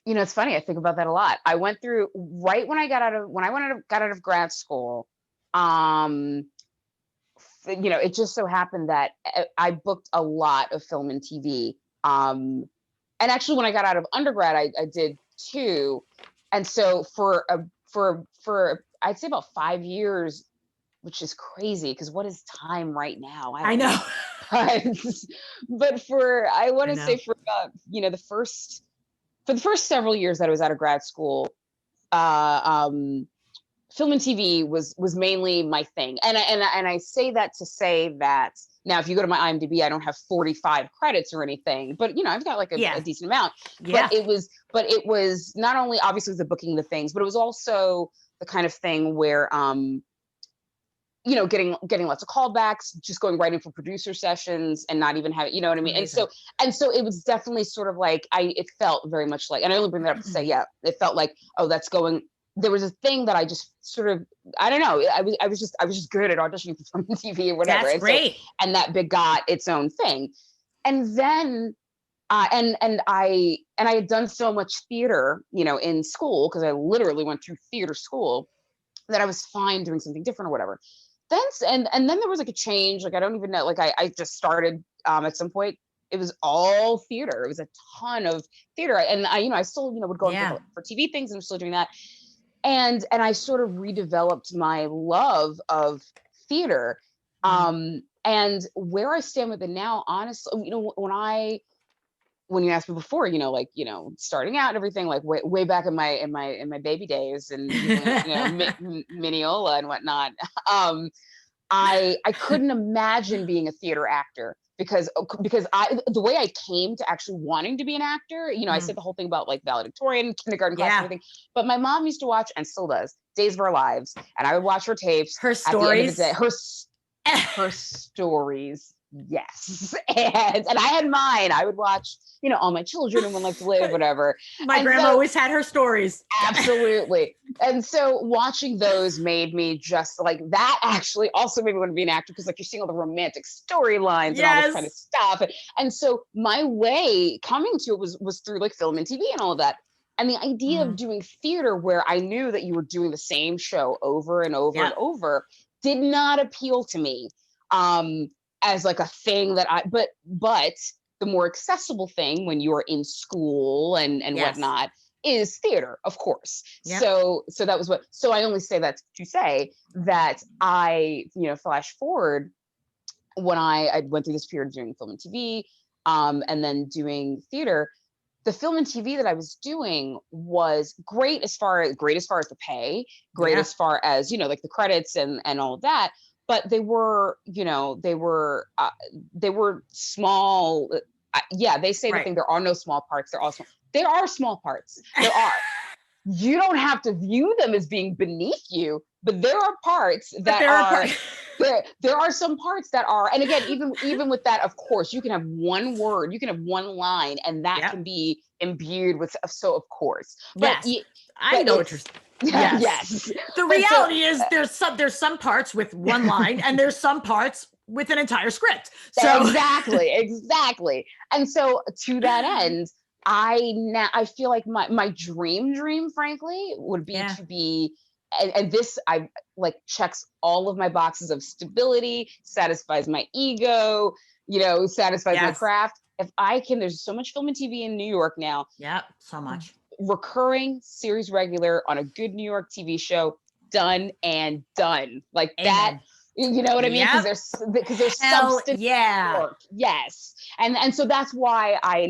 You know, it's funny. I think about that a lot. I went through right when I got out of grad school. You know, it just so happened that I booked a lot of film and TV. And actually, when I got out of undergrad, I did too. And so for I'd say about 5 years, which is crazy because what is time right now? I know. But I want to say for you know, for the first several years that I was out of grad school, film and TV was mainly my thing. And I say that to say that now, if you go to my IMDb, I don't have 45 credits or anything, but you know, I've got like a decent amount. But it was not only obviously the booking the things, but it was also the kind of thing where you know, getting lots of callbacks, just going right in for producer sessions and not even having, you know what I mean? Amazing. And so it was definitely sort of like, it felt very much like, and I only bring that up to say, it felt like, oh, there was a thing that I just sort of, I don't know. I was just good at auditioning for film and TV or whatever. That's great. And that begot its own thing. And then, and I had done so much theater, you know, in school, because I literally went through theater school, that I was fine doing something different or whatever. And then there was like a change. Like, I don't even know, like I just started at some point, it was all theater. It was a ton of theater. And I still, you know, would go for TV things, and I'm still doing that. And I sort of redeveloped my love of theater. And where I stand with it now, honestly, you know, when you asked me before, you know, like, you know, starting out and everything, like way back in my baby days and, you know, Mineola and whatnot, I couldn't imagine being a theater actor because the way I came to actually wanting to be an actor, you know, I said the whole thing about like valedictorian, kindergarten class, and everything, but my mom used to watch, and still does, Days of Our Lives, and I would watch her tapes. Her stories. At the end of the day, her stories. Yes. And I had mine. I would watch, you know, All My Children and One Life to Live, whatever. My grandma always had her stories. Absolutely. And so watching those made me just like, that actually also made me want to be an actor, because like you're seeing all the romantic storylines and all this kind of stuff. And so my way coming to it was through like film and TV and all of that. And the idea of doing theater where I knew that you were doing the same show over and over and over did not appeal to me. As like a thing that but the more accessible thing when you're in school and whatnot is theater, of course. Yep. So that was so I only say that to say that I, you know, flash forward when I went through this period of doing film and TV, and then doing theater. The film and TV that I was doing was great as far as the pay, great as far as, you know, like the credits and all of that. But they were, you know, they were small they say the Right. thing, there are no small parts. There are small parts. There are. You don't have to view them as being beneath you, but there are parts that there are some parts that are, and again, even with that, of course, you can have one word, you can have one line, and that can be imbued with, so of course. But yes, I know what you're yes. Yes. The reality is there's some parts with one line and there's some parts with an entire script. So exactly. And so to that end, I feel like my dream, frankly, would be to be, and this I like checks all of my boxes of stability, satisfies my ego, satisfies my craft. If I can, there's so much film and TV in New York now. Yep, so much. Recurring series regular on a good New York TV show, done and done. Like Amen. that. You know what I mean? Because there's substance work. Yes. And so that's why I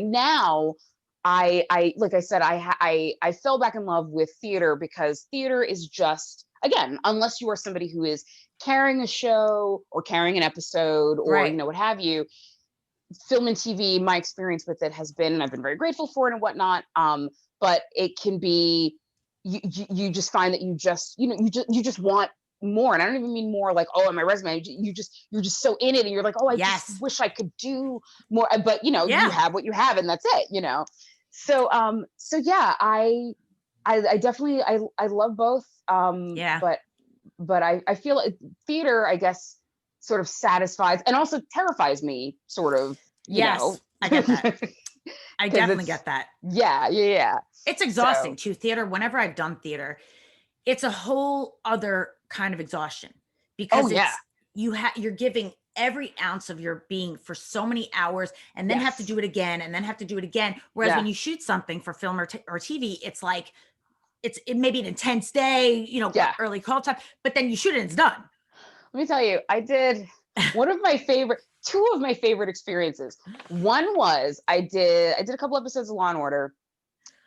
like I said, I fell back in love with theater, because theater is just, again, unless you are somebody who is carrying a show or carrying an episode or what have you, film and TV, my experience with it has been, and I've been very grateful for it and whatnot. But it can be, you just find that you just want more. And I don't even mean more like, oh, on my resume, you're just so in it, and you're like, oh, I just wish I could do more. But you have what you have, and that's it. So yeah, I definitely I love both. But I feel like theater, I guess, sort of satisfies and also terrifies me, sort of. I get that. I definitely get that. Yeah. It's exhausting too. Theater, whenever I've done theater, it's a whole other kind of exhaustion, because you're giving every ounce of your being for so many hours, and then have to do it again, and then have to do it again. Whereas when you shoot something for film or TV, it's like, it may be an intense day, early call time, but then you shoot it and it's done. Let me tell you, I did two of my favorite experiences. One was I did a couple episodes of Law and Order,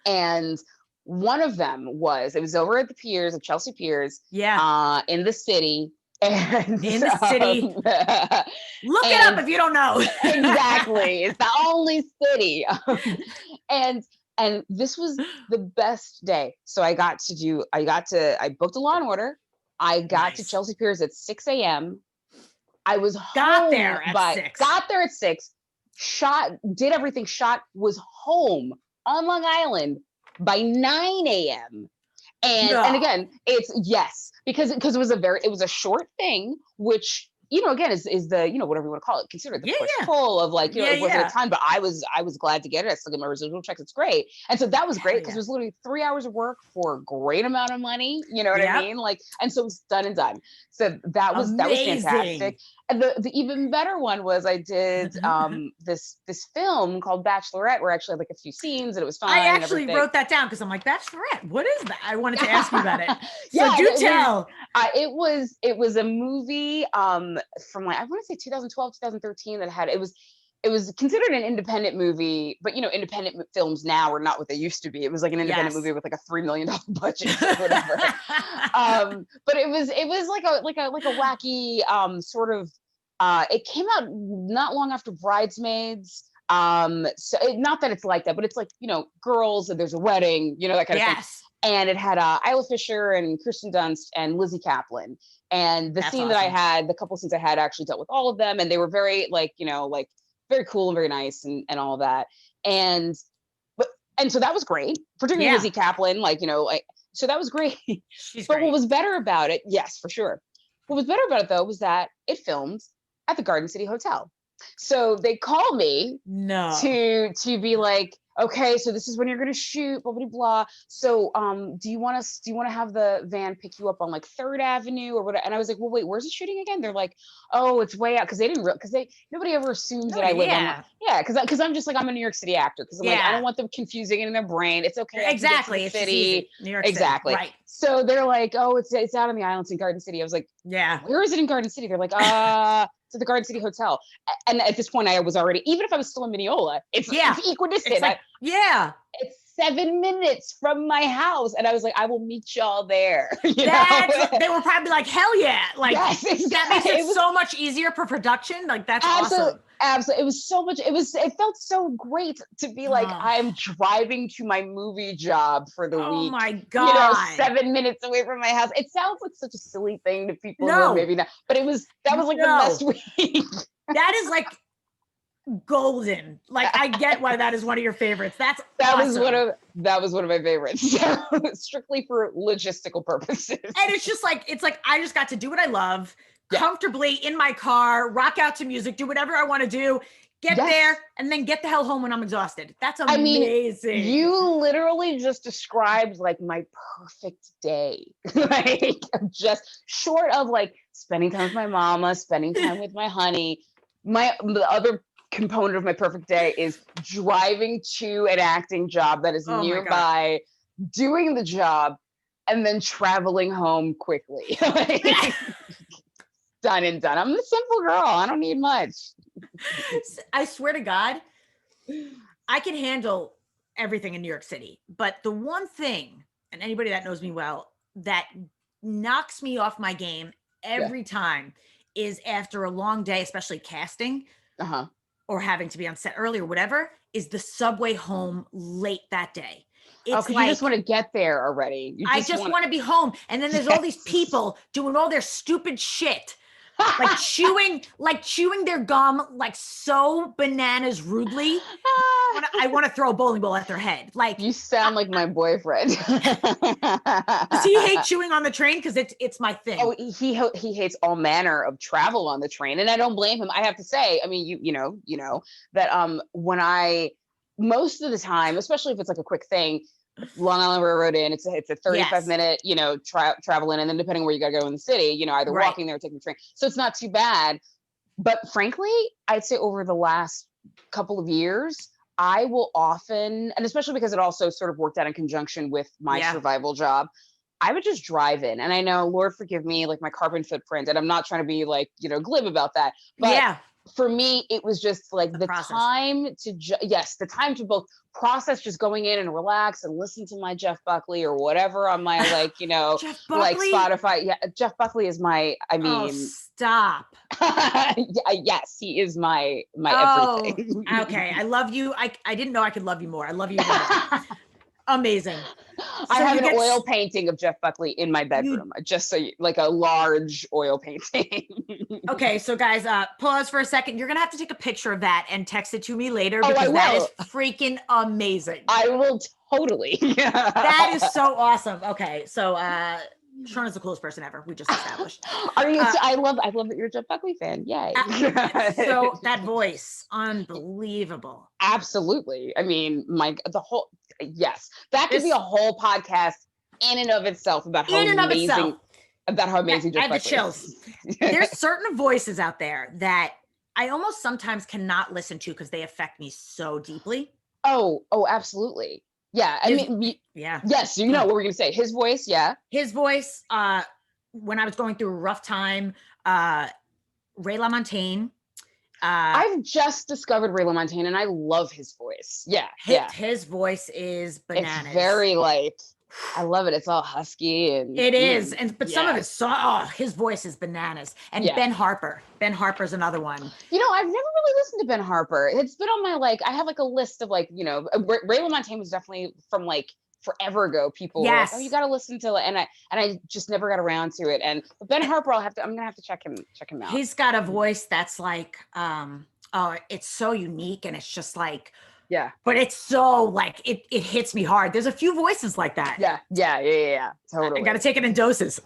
and one of them was, it was over at the piers, at Chelsea Piers, in the city. And in the city, look it up if you don't know. Exactly, it's the only city. And this was the best day. So I booked a Law and Order. I got to Chelsea Piers at 6 a.m. I was got there at 6. Did everything, was home on Long Island by 9 a.m. And again, it's because it was a short thing, which, again, is the, whatever you want to call it, considered the push pull of like, it wasn't a ton, but I was glad to get it. I still get my residual checks. It's great. And so that was great, because it was literally 3 hours of work for a great amount of money. You know what I mean? Like, and so it was done and done. So that was fantastic. And the even better one was I did this film called Bachelorette, where I actually had like a few scenes, and it was fun. I actually wrote that down, because I'm like, Bachelorette, what is that? I wanted to ask you about it. So do tell. It was a movie from like, I want to say 2012, 2013 it was considered an independent movie, but independent films now are not what they used to be. It was like an independent movie with like a $3 million budget or whatever. But it was like a wacky sort of. It came out not long after Bridesmaids. So not that it's like that, but it's like, girls, and there's a wedding, that kind of thing. And it had Isla Fisher and Kirsten Dunst and Lizzie Kaplan. And the the couple scenes I had actually dealt with all of them, and they were very very cool and very nice and all of that. And so that was great, particularly Lizzie Kaplan, so that was great. But what was better about it, yes, for sure. What was better about it, though, was that it filmed at the Garden City Hotel. So they called me to be like, okay, so this is when you're going to shoot, blah, blah, blah. So do you want to have the van pick you up on like 3rd Avenue or whatever? And I was like, well, wait, where's it shooting again? They're like, oh, it's way out. Cause nobody ever assumes that I live on. Cause I'm just like, I'm a New York City actor. Cause I'm like, I don't want them confusing it in their brain. It's okay. Exactly. It's city. New York exactly. City. Right. So they're like, oh, it's out on the islands in Garden City. I was like, where is it in Garden City? They're like, to the Garden City Hotel. And at this point I was already, even if I was still in Mineola, it's equidistant. It's like, 7 minutes from my house. And I was like, I will meet y'all there. They were probably like, hell yeah. Like, yes, exactly. That makes it so much easier for production. Like, that's awesome. Absolutely. It was so much. It felt so great to be like, I'm driving to my movie job for the week. Oh my God. 7 minutes away from my house. It sounds like such a silly thing to people who are maybe not, but that was like the best week. That is like golden. Like, I get why that is one of your favorites. That was one of my favorites. Strictly for logistical purposes. And it's like I just got to do what I love comfortably in my car, rock out to music, do whatever I want to do, get there, and then get the hell home when I'm exhausted. That's amazing. I mean, you literally just described like my perfect day. Like, just short of like spending time with my mama, spending time with my honey. The other component of my perfect day is driving to an acting job that is nearby, doing the job, and then traveling home quickly. Done and done. I'm a simple girl. I don't need much. I swear to God, I can handle everything in New York City. But the one thing, and anybody that knows me well, that knocks me off my game every time is after a long day, especially casting or having to be on set early or whatever, is the subway home late that day. It's like, you just want to get there already. I just want to be home. And then there's all these people doing all their stupid shit. Like chewing their gum like so bananas rudely. I want to throw a bowling ball at their head. Like, you sound like my boyfriend. Does he hate chewing on the train? Because it's my thing. Oh, he hates all manner of travel on the train, and I don't blame him. I have to say, I mean, you know that when most of the time, especially if it's like a quick thing, Long Island Railroad in, it's a 35 minute, travel in, and then depending where you gotta go in the city, either walking there or taking the train. So it's not too bad. But frankly, I'd say over the last couple of years, I will often, and especially because it also sort of worked out in conjunction with my survival job, I would just drive in. And I know, Lord forgive me, like my carbon footprint, and I'm not trying to be like, glib about that. But for me, it was just like the time to, the time to both process just going in and relax and listen to my Jeff Buckley or whatever on my like, like Spotify. Yeah, Jeff Buckley is my, stop. Yes, he is my everything. Okay. I love you. I didn't know I could love you more. I love you more. Amazing. I have an oil painting of Jeff Buckley in my bedroom, just so like a large oil painting. Okay, so guys, pause for a second. You're gonna have to take a picture of that and text it to me later because that is freaking amazing. I will totally. That is so awesome. Okay, so Shauna's the coolest person ever. We just established. Are you? I love that you're a Jeff Buckley fan. Yay! So that voice, unbelievable. Absolutely. I mean, that could be a whole podcast in and of itself about how amazing. About how amazing Jeff Buckley is. I have the chills. There's certain voices out there that I almost sometimes cannot listen to because they affect me so deeply. Oh, absolutely. Yeah. Yes. What were we going to say? His voice. Yeah. His voice. When I was going through a rough time, Ray LaMontagne. I've just discovered Ray LaMontagne and I love his voice. Yeah. His voice is bananas. It's very like, I love it. It's all husky and it is. But some of his his voice is bananas. And Ben Harper. Ben Harper's another one. I've never really listened to Ben Harper. It's been on my I have like a list of like, Ray LaMontagne was definitely from like forever ago. People were like, oh, you got to listen to it. And I just never got around to it. And Ben Harper, I'm gonna have to check him out. He's got a voice that's like, it's so unique and it's just like, but it's so like it hits me hard. There's a few voices like that. Yeah. Totally. I got to take it in doses.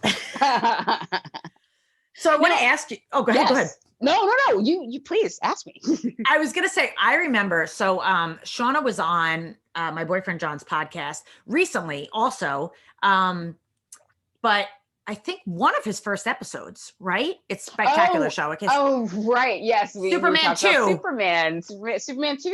So I want to ask you. Oh, go ahead. No. You please ask me. I was gonna say I remember. So Shauna was on my boyfriend John's podcast recently, also. But I think one of his first episodes, right? It's spectacular show. Right. Yes. Superman 2. Superman 2. Superman 2.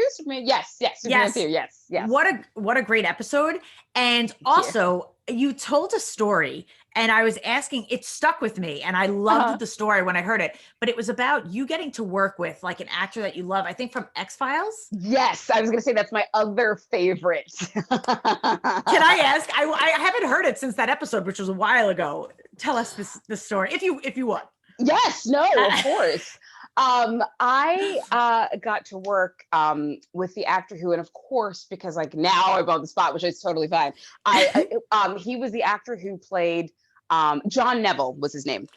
Yes. Superman 2. Yes. What a great episode. And also you told a story And I was asking, it stuck with me, and I loved the story when I heard it, but it was about you getting to work with like an actor that you love, I think from X-Files. Yes, I was gonna say that's my other favorite. Can I ask? I haven't heard it since that episode, which was a while ago. Tell us this story, if you want. Yes, no, of course. I got to work with the actor who, and of course, because like now I'm on the spot, which is totally fine. He was the actor who played John Neville was his name.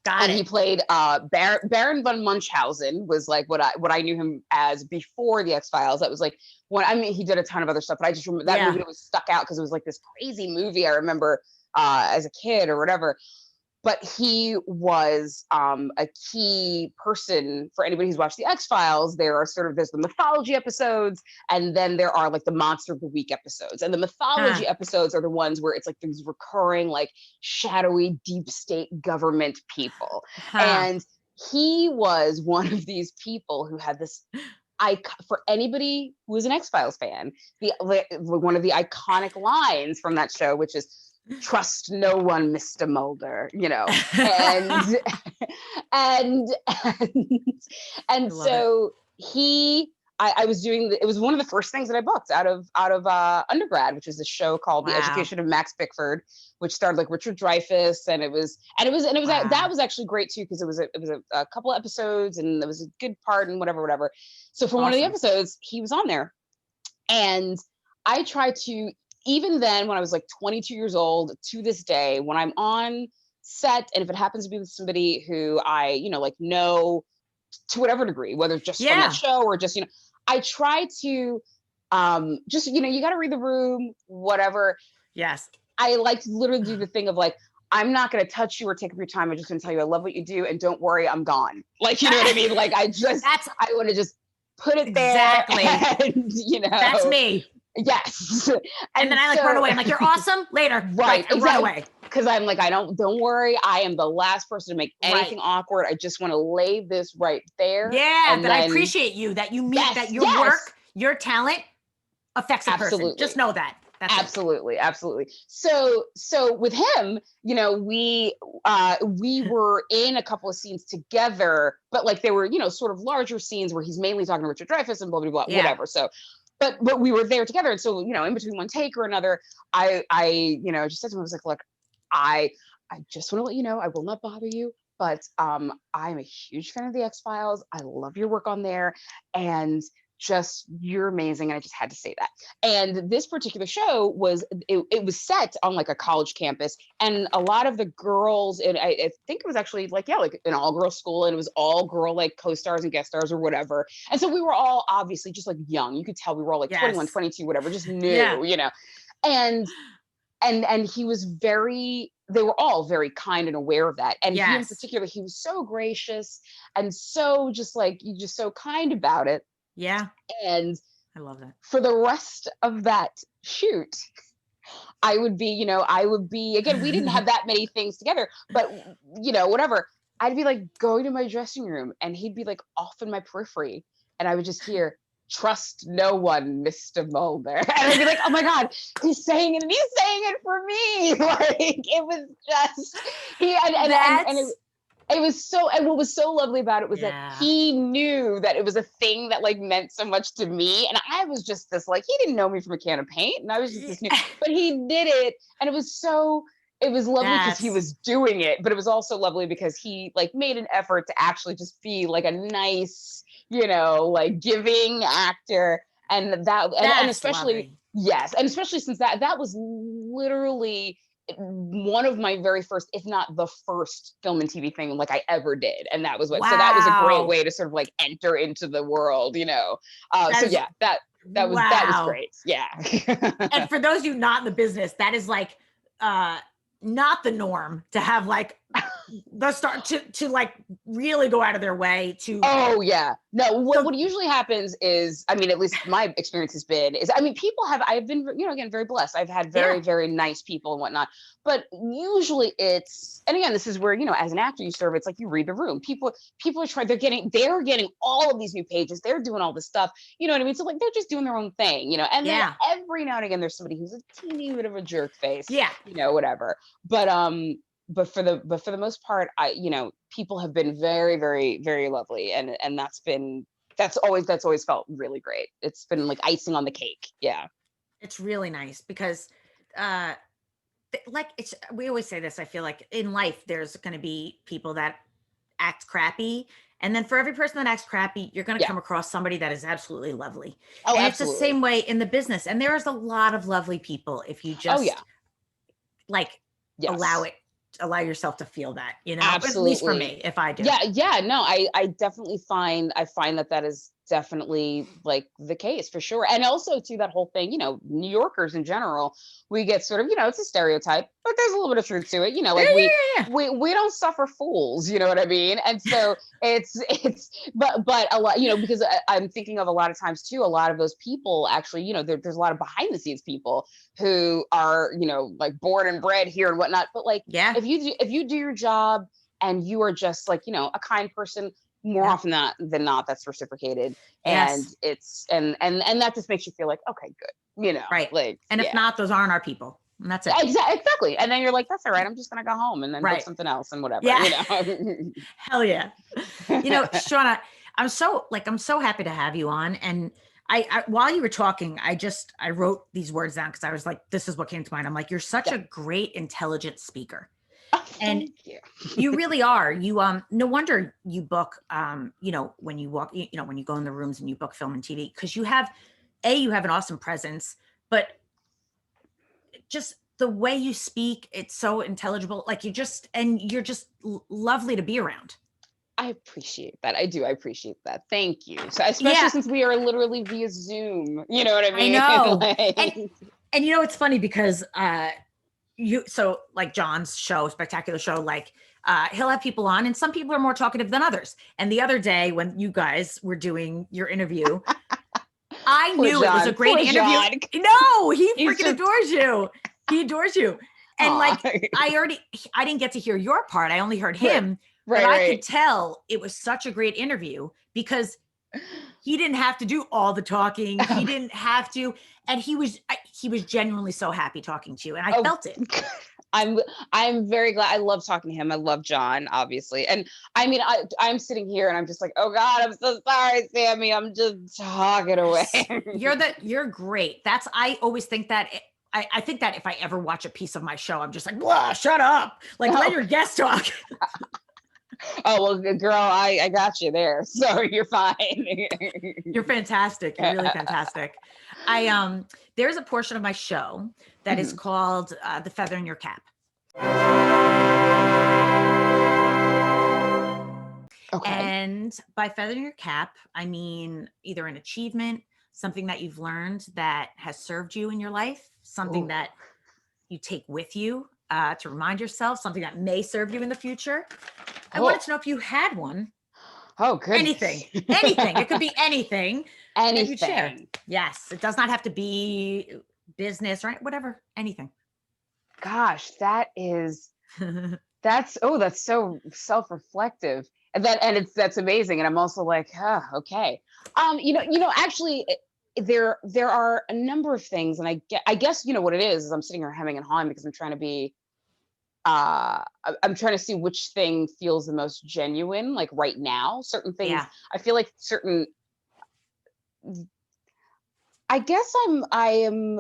Got it. He played Baron von Munchausen was like what I knew him as before the X-Files. That was like he did a ton of other stuff, but I just remember that movie was stuck out because it was like this crazy movie I remember as a kid or whatever. But he was a key person for anybody who's watched the X-Files. There's the mythology episodes, and then there are like the monster of the week episodes. And the mythology episodes are the ones where it's like these recurring, like shadowy deep state government people. And he was one of these people who had this for anybody who is an X-Files fan, one of the iconic lines from that show, which is, "Trust no one, Mr. Mulder," you know, and so I was doing it was one of the first things that I booked out of undergrad, which is a show called The Education of Max Bickford, which starred like Richard Dreyfuss, and it was that was actually great too, because it was a couple episodes and it was a good part and whatever. So for one of the episodes, he was on there, and I tried to. Even then, when I was like 22 years old, to this day, when I'm on set, and if it happens to be with somebody who I, know to whatever degree, whether it's just from that show or just, I try to just, you got to read the room, whatever. Yes. I like to literally do the thing of like, I'm not going to touch you or take up your time. I'm just going to tell you I love what you do, and don't worry, I'm gone. Like, you know what I mean? Like, I want to just put it there. And, that's me. Yes. And then I run away. I'm like, "You're awesome." Later. Right. Exactly. Run away. Because I'm like, don't worry. I am the last person to make anything awkward. I just want to lay this right there. Yeah. And I appreciate you that you meet that your work, your talent affects a person. Just know that. That's absolutely. So with him, we were in a couple of scenes together, but like they were, sort of larger scenes where he's mainly talking to Richard Dreyfuss and blah, blah, blah, whatever. So But we were there together. And so, in between one take or another, I just said to him, I was like, "Look, I just want to let you know, I will not bother you, but I'm a huge fan of the X-Files. I love your work on there. And you're amazing." And I just had to say that. And this particular show was set on like a college campus, and a lot of the girls, and I think it was actually like an all girls school, and it was all girl like co-stars and guest stars or whatever. And so we were all obviously just like young. You could tell we were all like 21, 22, whatever, just new, and he was they were all very kind and aware of that. And he in particular, he was so gracious and so just so kind about it. Yeah. And I love that. For the rest of that shoot, I would be, again, we didn't have that many things together, but whatever. I'd be like going to my dressing room, and he'd be like off in my periphery, and I would just hear, "Trust no one, Mr. Mulder." And I'd be like, "Oh my God, he's saying it, and he's saying it for me." Like it was just it was so, and what was so lovely about it was that he knew that it was a thing that like meant so much to me. And I was just this, like, he didn't know me from a can of paint, and I was just this new, but he did it. And it was lovely because he was doing it, but it was also lovely because he like made an effort to actually just be like a nice, like giving actor. And and especially, lovely. Yes. And especially since that was literally one of my very first, if not the first film and TV thing like I ever did. And that was so that was a great way to sort of like enter into the world, that was great. Yeah. And for those of you not in the business, that is like, not the norm to have like the start to like really go out of their way to. Oh yeah. No, what usually happens is, I mean, at least my experience has been, I've been, again, very blessed. I've had very, very nice people and whatnot, but usually and again, this is where, as an actor, it's like you read the room. People are trying, they're getting all of these new pages. They're doing all this stuff, you know what I mean? So like, they're just doing their own thing, and then every now and again there's somebody who's a teeny bit of a jerk face. Yeah. Whatever. But for the most part, people have been very, very, very lovely, and that's always felt really great. It's been like icing on the cake. Yeah. It's really nice because we always say this, I feel like in life there's going to be people that act crappy, and then for every person that acts crappy you're going to come across somebody that is absolutely lovely. Oh, and absolutely. It's the same way in the business, and there's a lot of lovely people if you just allow yourself to feel that, Absolutely. at least for me, if I do. No, I definitely find that is definitely like the case for sure. And also to that whole thing, New Yorkers in general, we get sort of, it's a stereotype, but there's a little bit of truth to it, like we don't suffer fools, you know what I mean? And so it's but a lot, because I'm thinking of a lot of times too, a lot of those people actually, there's a lot of behind the scenes people who are, like born and bred here and whatnot, but like if you do your job and you are just like, a kind person, more often than not, that's reciprocated. And it's and that just makes you feel like, okay, good, right. Like, and if not, those aren't our people, and that's it. Exactly. And then you're like, that's all right, I'm just gonna go home and then book something else and whatever. Hell yeah. Shauna, I'm so happy to have you on. And I while you were talking, I wrote these words down because I was like, this is what came to mind. I'm like, you're such a great, intelligent speaker. And thank you. You really are. You no wonder you book when you walk, when you go in the rooms and you book film and TV, because you have an awesome presence, but just the way you speak, it's so intelligible. Like you're just lovely to be around. I appreciate that. I do. I appreciate that. Thank you. So especially since we are literally via Zoom, you know what I mean? I know. And it's funny because like John's show, Spectacular Show, like he'll have people on and some people are more talkative than others. And the other day when you guys were doing your interview, I knew it was a great interview. John. No, he freaking adores you. He adores you. And like, I didn't get to hear your part. I only heard him, but I could tell it was such a great interview because he didn't have to do all the talking. He didn't have to. And he was genuinely so happy talking to you. And I felt it. I'm very glad. I love talking to him. I love John, obviously. And I mean, I'm sitting here and I'm just like, oh God, I'm so sorry, Sammy. I'm just talking away. You're great. I always think that. I think that if I ever watch a piece of my show, I'm just like, blah, shut up. Like, let your guest talk. Oh, well, girl, I got you there. So you're fine. You're fantastic. You're really fantastic. There's a portion of my show that is called The Feather in Your Cap. Okay. And by feather in your cap, I mean either an achievement, something that you've learned that has served you in your life, something that you take with you to remind yourself, something that may serve you in the future. I wanted to know if you had one. Oh, good. Anything. It could be anything. Anything. You share. Yes. It does not have to be business, right? Whatever. Anything. Gosh, that's so self-reflective. That's amazing. And I'm also like, okay. Actually there are a number of things, and I guess what it is I'm sitting here hemming and hawing because I'm trying to be I'm trying to see which thing feels the most genuine, like right now. Certain things, I feel like I guess I am.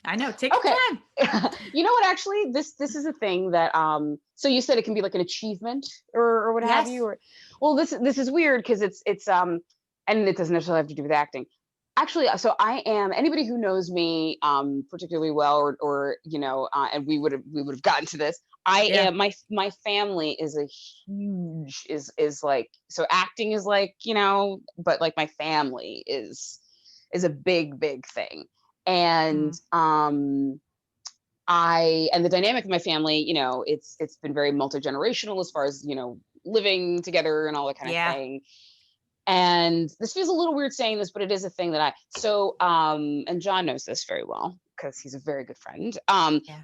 I know. Take your time. You know what? Actually, this is a thing that So you said it can be like an achievement or what have you. Well, this is weird because it's and it doesn't necessarily have to do with acting. Actually, so I am, anybody who knows me particularly well, or and we would have gotten to this. I am, my family is a huge is like, so acting is like, but like my family is a big thing. And and the dynamic of my family, it's been very multi-generational as far as, living together and all that kind of thing. And this feels a little weird saying this, but it is a thing that and John knows this very well because he's a very good friend.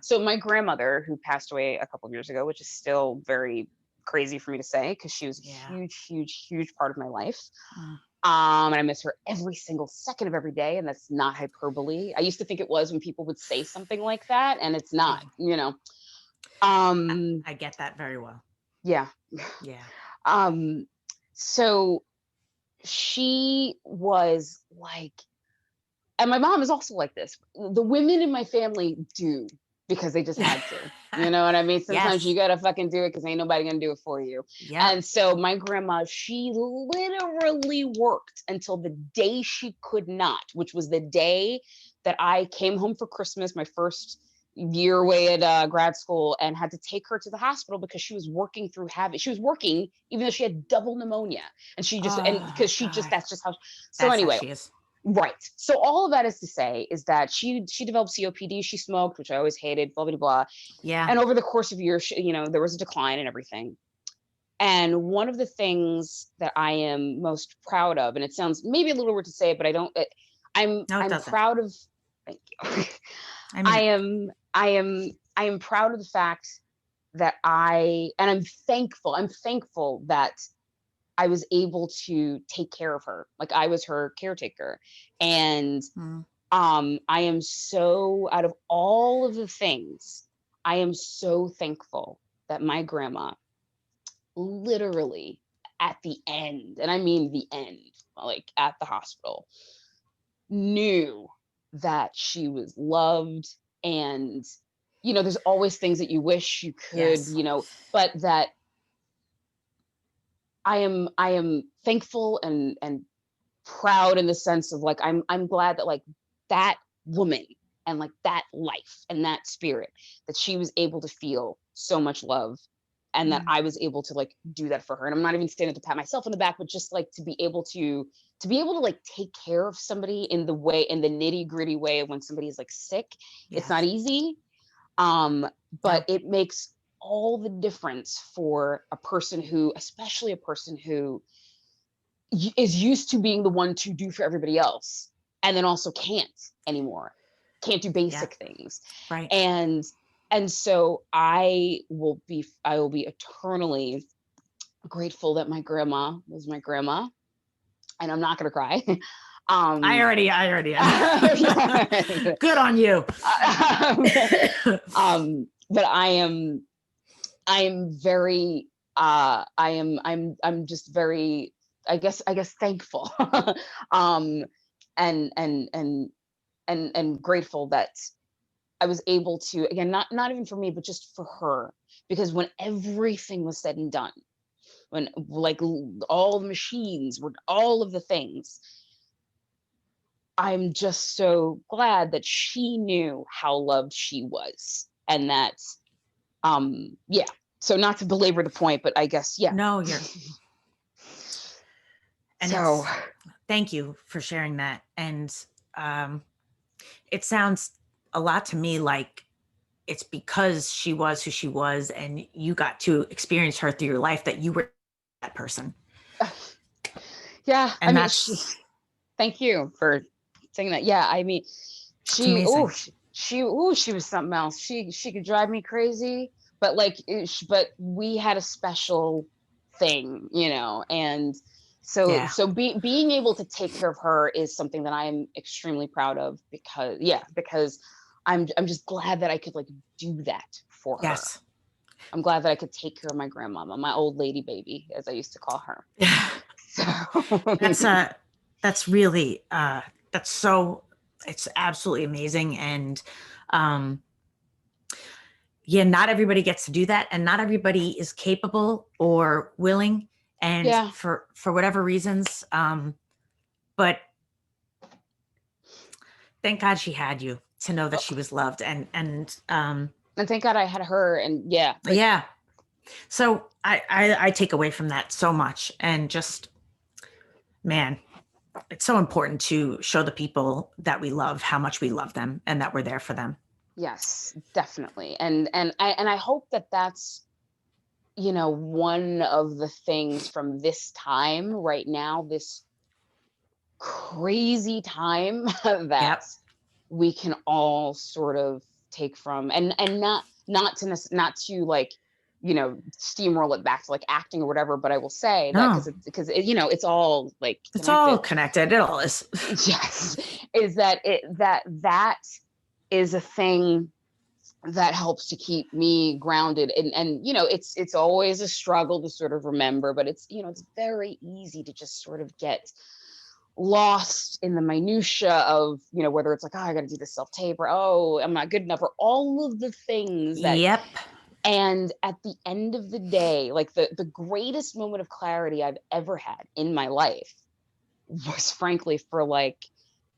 So my grandmother, who passed away a couple of years ago, which is still very crazy for me to say because she was a huge part of my life. And I miss her every single second of every day. And that's not hyperbole. I used to think it was when people would say something like that, and it's not, you know. I get that very well. Yeah. Yeah. So she was like, and my mom is also like this. The women in my family do, because they just had to. You know what I mean? Sometimes you gotta fucking do it because ain't nobody gonna do it for you. Yeah. And so my grandma, she literally worked until the day she could not, which was the day that I came home for Christmas, my first year away at grad school, and had to take her to the hospital because she was working through habit. She was working even though she had double pneumonia, and she just and because she just that's just how. So that's anyway, how she is. Right. So all of that is to say is that she developed COPD. She smoked, which I always hated. Blah blah blah. Yeah. And over the course of years, you know, there was a decline and everything. And one of the things that I am most proud of, and it sounds maybe a little weird to say, but I don't. I'm proud of. Thank you. I am proud of the fact that and I'm thankful. I'm thankful that I was able to take care of her. Like, I was her caretaker. And I am so, out of all of the things, I am so thankful that my grandma literally at the end, and I mean the end, like at the hospital, knew that she was loved. And, you know, there's always things that you wish you could, you know, but that I am thankful and proud in the sense of like, I'm glad that like that woman and like that life and that spirit, that she was able to feel so much love, and that I was able to like do that for her. And I'm not even standing to pat myself on the back, but just like to be able to like take care of somebody in the nitty gritty way of when somebody is like sick. It's not easy. But it makes all the difference for a person who, especially a person who is used to being the one to do for everybody else, and then also can't do basic things. Right. And so I will be eternally grateful that my grandma was my grandma, and I'm not going to cry. I already am. Good on you. But I'm very I'm just very, I guess thankful and grateful that I was able to, again, not even for me, but just for her, because when everything was said and done, when like all the machines were, all of the things, I'm just so glad that she knew how loved she was. And that so not to belabor the point, but I guess no, you're and so thank you for sharing that. And it sounds a lot to me like it's because she was who she was and you got to experience her through your life that you were that person. Yeah. And I mean, thank you for saying that. Yeah. I mean, she was something else. She could drive me crazy, but like, but we had a special thing, you know, and so being able to take care of her is something that I am extremely proud of, because I'm just glad that I could like do that for her. Yes. I'm glad that I could take care of my grandmama, my old lady baby, as I used to call her. So that's really it's absolutely amazing. And not everybody gets to do that, and not everybody is capable or willing, and for whatever reasons, but thank God she had you to know that she was loved, and thank God I had her. And so I take away from that so much, and just, man, it's so important to show the people that we love how much we love them and that we're there for them. Yes, definitely. And I hope that that's, you know, one of the things from this time right now, this crazy time that we can all sort of take from, and not to like steamroll it back to like acting or whatever, but I will say that No, because it's all like it's all connected. It all is. yes, is that that is a thing that helps to keep me grounded, and it's always a struggle to sort of remember, but it's it's very easy to just sort of get lost in the minutia of whether it's like, oh, I got to do this self-tape, or oh, I'm not good enough, or all of the things that Yep. And at the end of the day, like the greatest moment of clarity I've ever had in my life was frankly for like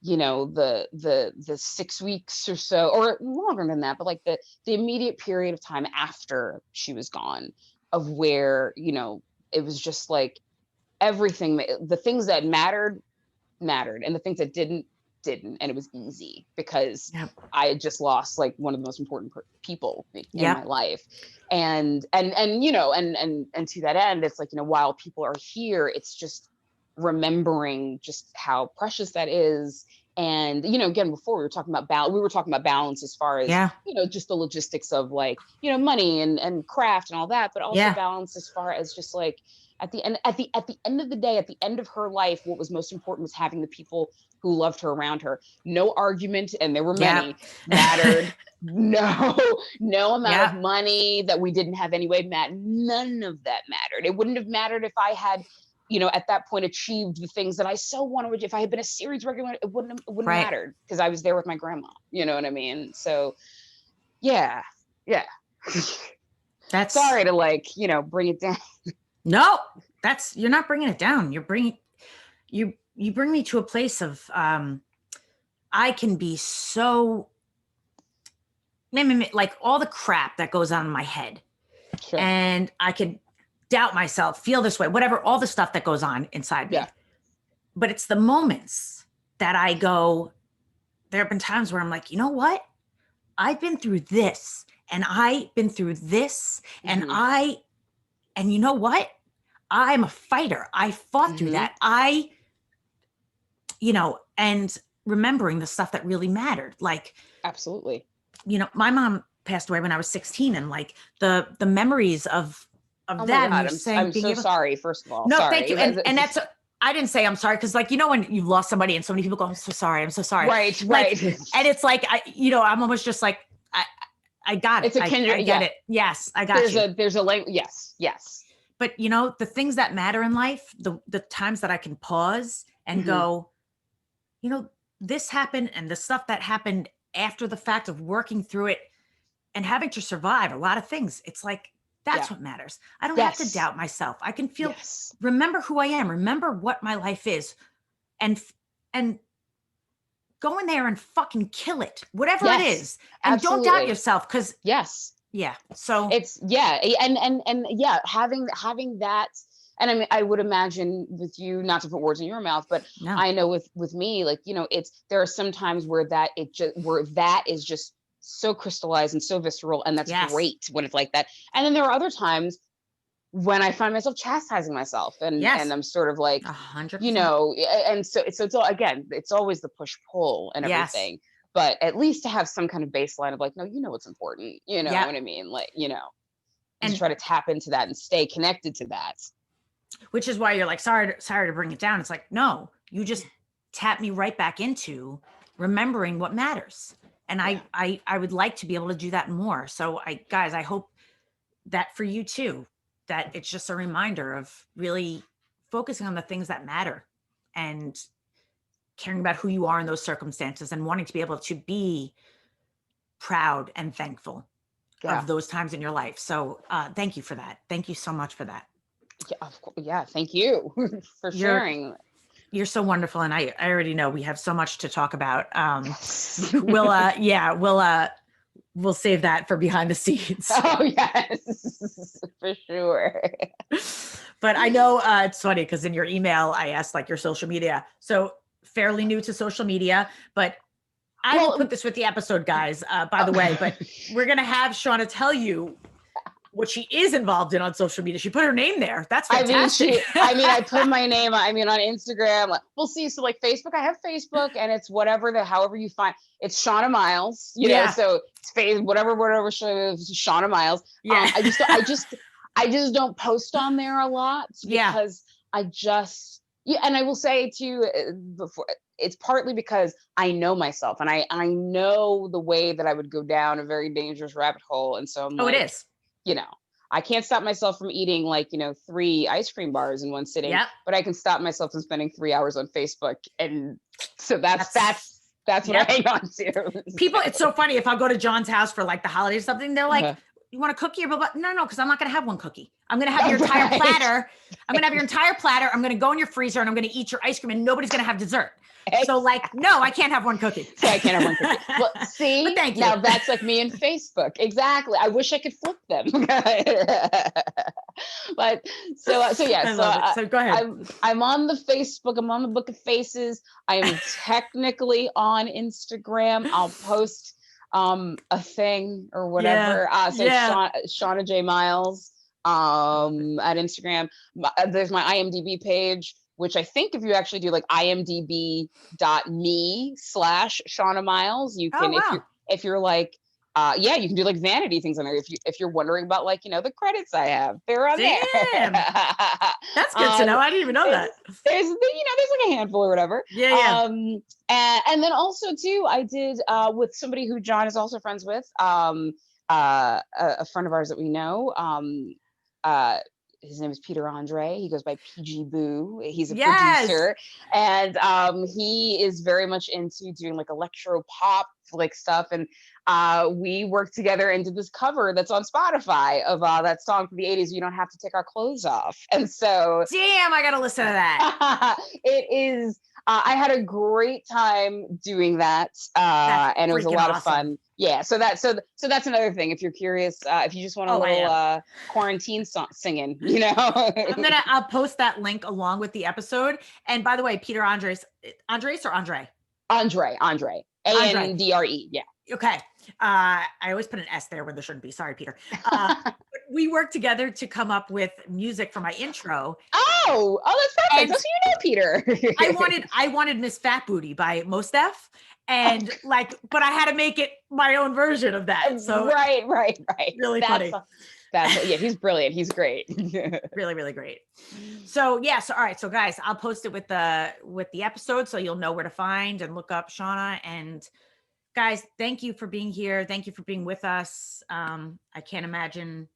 the 6 weeks or so, or longer than that, but like the immediate period of time after she was gone, of where it was just like everything, the things that mattered, and the things that didn't, and it was easy because Yep. I had just lost like one of the most important people in Yep. my life, and to that end, it's like while people are here, it's just remembering just how precious that is. And again, before we were talking about balance as far as Yeah. just the logistics of like money and craft and all that, but also balance as far as just like at the end of the day, at the end of her life, what was most important was having the people who loved her around her. No argument, and there were many, mattered. No amount of money that we didn't have anyway, none of that mattered. It wouldn't have mattered if I had at that point achieved the things that I so wanted. If I had been a series regular, it wouldn't have mattered because I was there with my grandma. You know what I mean? So yeah. That's sorry to like, bring it down. No, you're not bringing it down. You bring me to a place of, I can be so, like all the crap that goes on in my head. Sure. And I could doubt myself, feel this way, whatever, all the stuff that goes on inside me. But it's the moments that I go, there have been times where I'm like, you know what? I've been through this, and I've been through this, and and you know what? I'm a fighter. I fought through that. And remembering the stuff that really mattered. Like, absolutely. My mom passed away when I was 16, and like the memories of oh that. My God, I'm so sorry, first of all. No, sorry. thank you. And that's, I didn't say I'm sorry, because like, when you've lost somebody and so many people go, I'm so sorry. Right. And it's like, I'm almost just like, I got it. It's a kindred. I get it. Yes, I got you. There's a language. Yes. But the things that matter in life, the times that I can pause and go, this happened, and the stuff that happened after the fact of working through it and having to survive a lot of things. It's like, that's what matters. I don't have to doubt myself. I can feel, remember who I am, remember what my life is, and go in there and fucking kill it, whatever it is. And absolutely. Don't doubt yourself, because so it's and having that. And I mean, I would imagine with you, not to put words in your mouth, but I know with me, like, there are some times where that is just so crystallized and so visceral, and that's great when it's like that. And then there are other times when I find myself chastising myself, and I'm sort of like, 100%. And so it's all, again, it's always the push pull and everything, but at least to have some kind of baseline of like, no, what's important, what I mean? Like, and try to tap into that and stay connected to that. Which is why you're like, sorry to bring it down. It's like, no, you just tap me right back into remembering what matters. And I would like to be able to do that more. So I hope that for you too, that it's just a reminder of really focusing on the things that matter and caring about who you are in those circumstances, and wanting to be able to be proud and thankful of those times in your life. So thank you for that. Thank you so much for that. Yeah, of course. Yeah, thank you for sharing. You're so wonderful, and I already know we have so much to talk about. We'll save that for behind the scenes. Oh yes, for sure. But I know it's funny because in your email I asked like your social media. So fairly new to social media, but I will put this with the episode, guys. By the way, but we're gonna have Shauna tell you what she is involved in on social media. She put her name there. That's fantastic. I put my name, on Instagram. We'll see. So like Facebook, I have Facebook, and it's however you find it's Shauna Miles, you know, so it's whatever Shauna Miles. Yeah. I just don't post on there a lot because and I will say too, before, it's partly because I know myself, and I know the way that I would go down a very dangerous rabbit hole. And so I'm it is. You know, I can't stop myself from eating 3 ice cream bars in one sitting, but I can stop myself from spending 3 hours on Facebook. And so that's what I hang on to. People, it's so funny. If I go to John's house for like the holiday or something, they're like, you want a cookie? No, because I'm not going to have one cookie. I'm going to have your entire platter. I'm going to have your entire platter. I'm going to go in your freezer and I'm going to eat your ice cream and nobody's going to have dessert. So no, I can't have one cookie. So I can't have one cookie. Well, see, but thank you. Now that's like me and Facebook. Exactly. I wish I could flip them. But so go ahead. I'm on the Facebook. I'm on the Book of Faces. I am technically on Instagram. I'll post a thing or whatever. Shauna J Miles at Instagram. There's my IMDb page, which I think if you actually do like imdb.me/Shauna Miles, you can, if you're like, you can do like vanity things on there. If you're wondering about the credits I have, they're on there. That's good to know. I didn't even know that. There's like a handful or whatever. And then also too, I did with somebody who John is also friends with, a friend of ours that we know. His name is Peter Andre. He goes by PG Boo. He's a producer, and he is very much into doing like electro pop stuff. And we worked together and did this cover that's on Spotify of that song from the 80s. You don't have to take our clothes off. And so, damn, I gotta listen to that. It is. I had a great time doing that, and it was a lot of fun. Yeah, so that's another thing. If you're curious, if you just want a little quarantine singing, I'll post that link along with the episode. And by the way, Peter Andres or Andre? Andre, Andre. Yeah. Okay. I always put an S there when there shouldn't be. Sorry, Peter. We worked together to come up with music for my intro. Oh, that's perfect. That's who Peter. I wanted Miss Fat Booty by Mos Def. And but I had to make it my own version of that. So right. Really funny. He's brilliant. He's great. Really, really great. So all right. So guys, I'll post it with the episode so you'll know where to find and look up Shauna. And guys, thank you for being here. Thank you for being with us. I can't imagine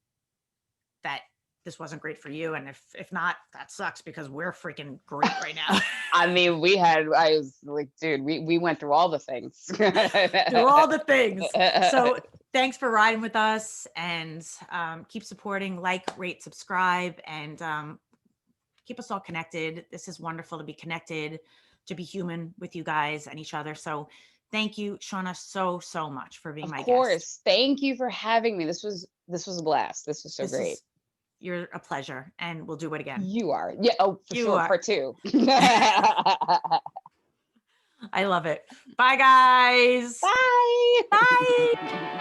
that this wasn't great for you. And if not, that sucks because we're freaking great right now. I mean, I was like, dude, we went through all the things. Through all the things. So thanks for riding with us, and keep supporting, rate, subscribe, and keep us all connected. This is wonderful to be connected, to be human with you guys and each other. So thank you, Shauna, so much for being my guest. Of course. Thank you for having me. This was a blast. This was so great. You're a pleasure, and we'll do it again. You are. Yeah. Oh, for sure. Part 2. I love it. Bye, guys. Bye. Bye.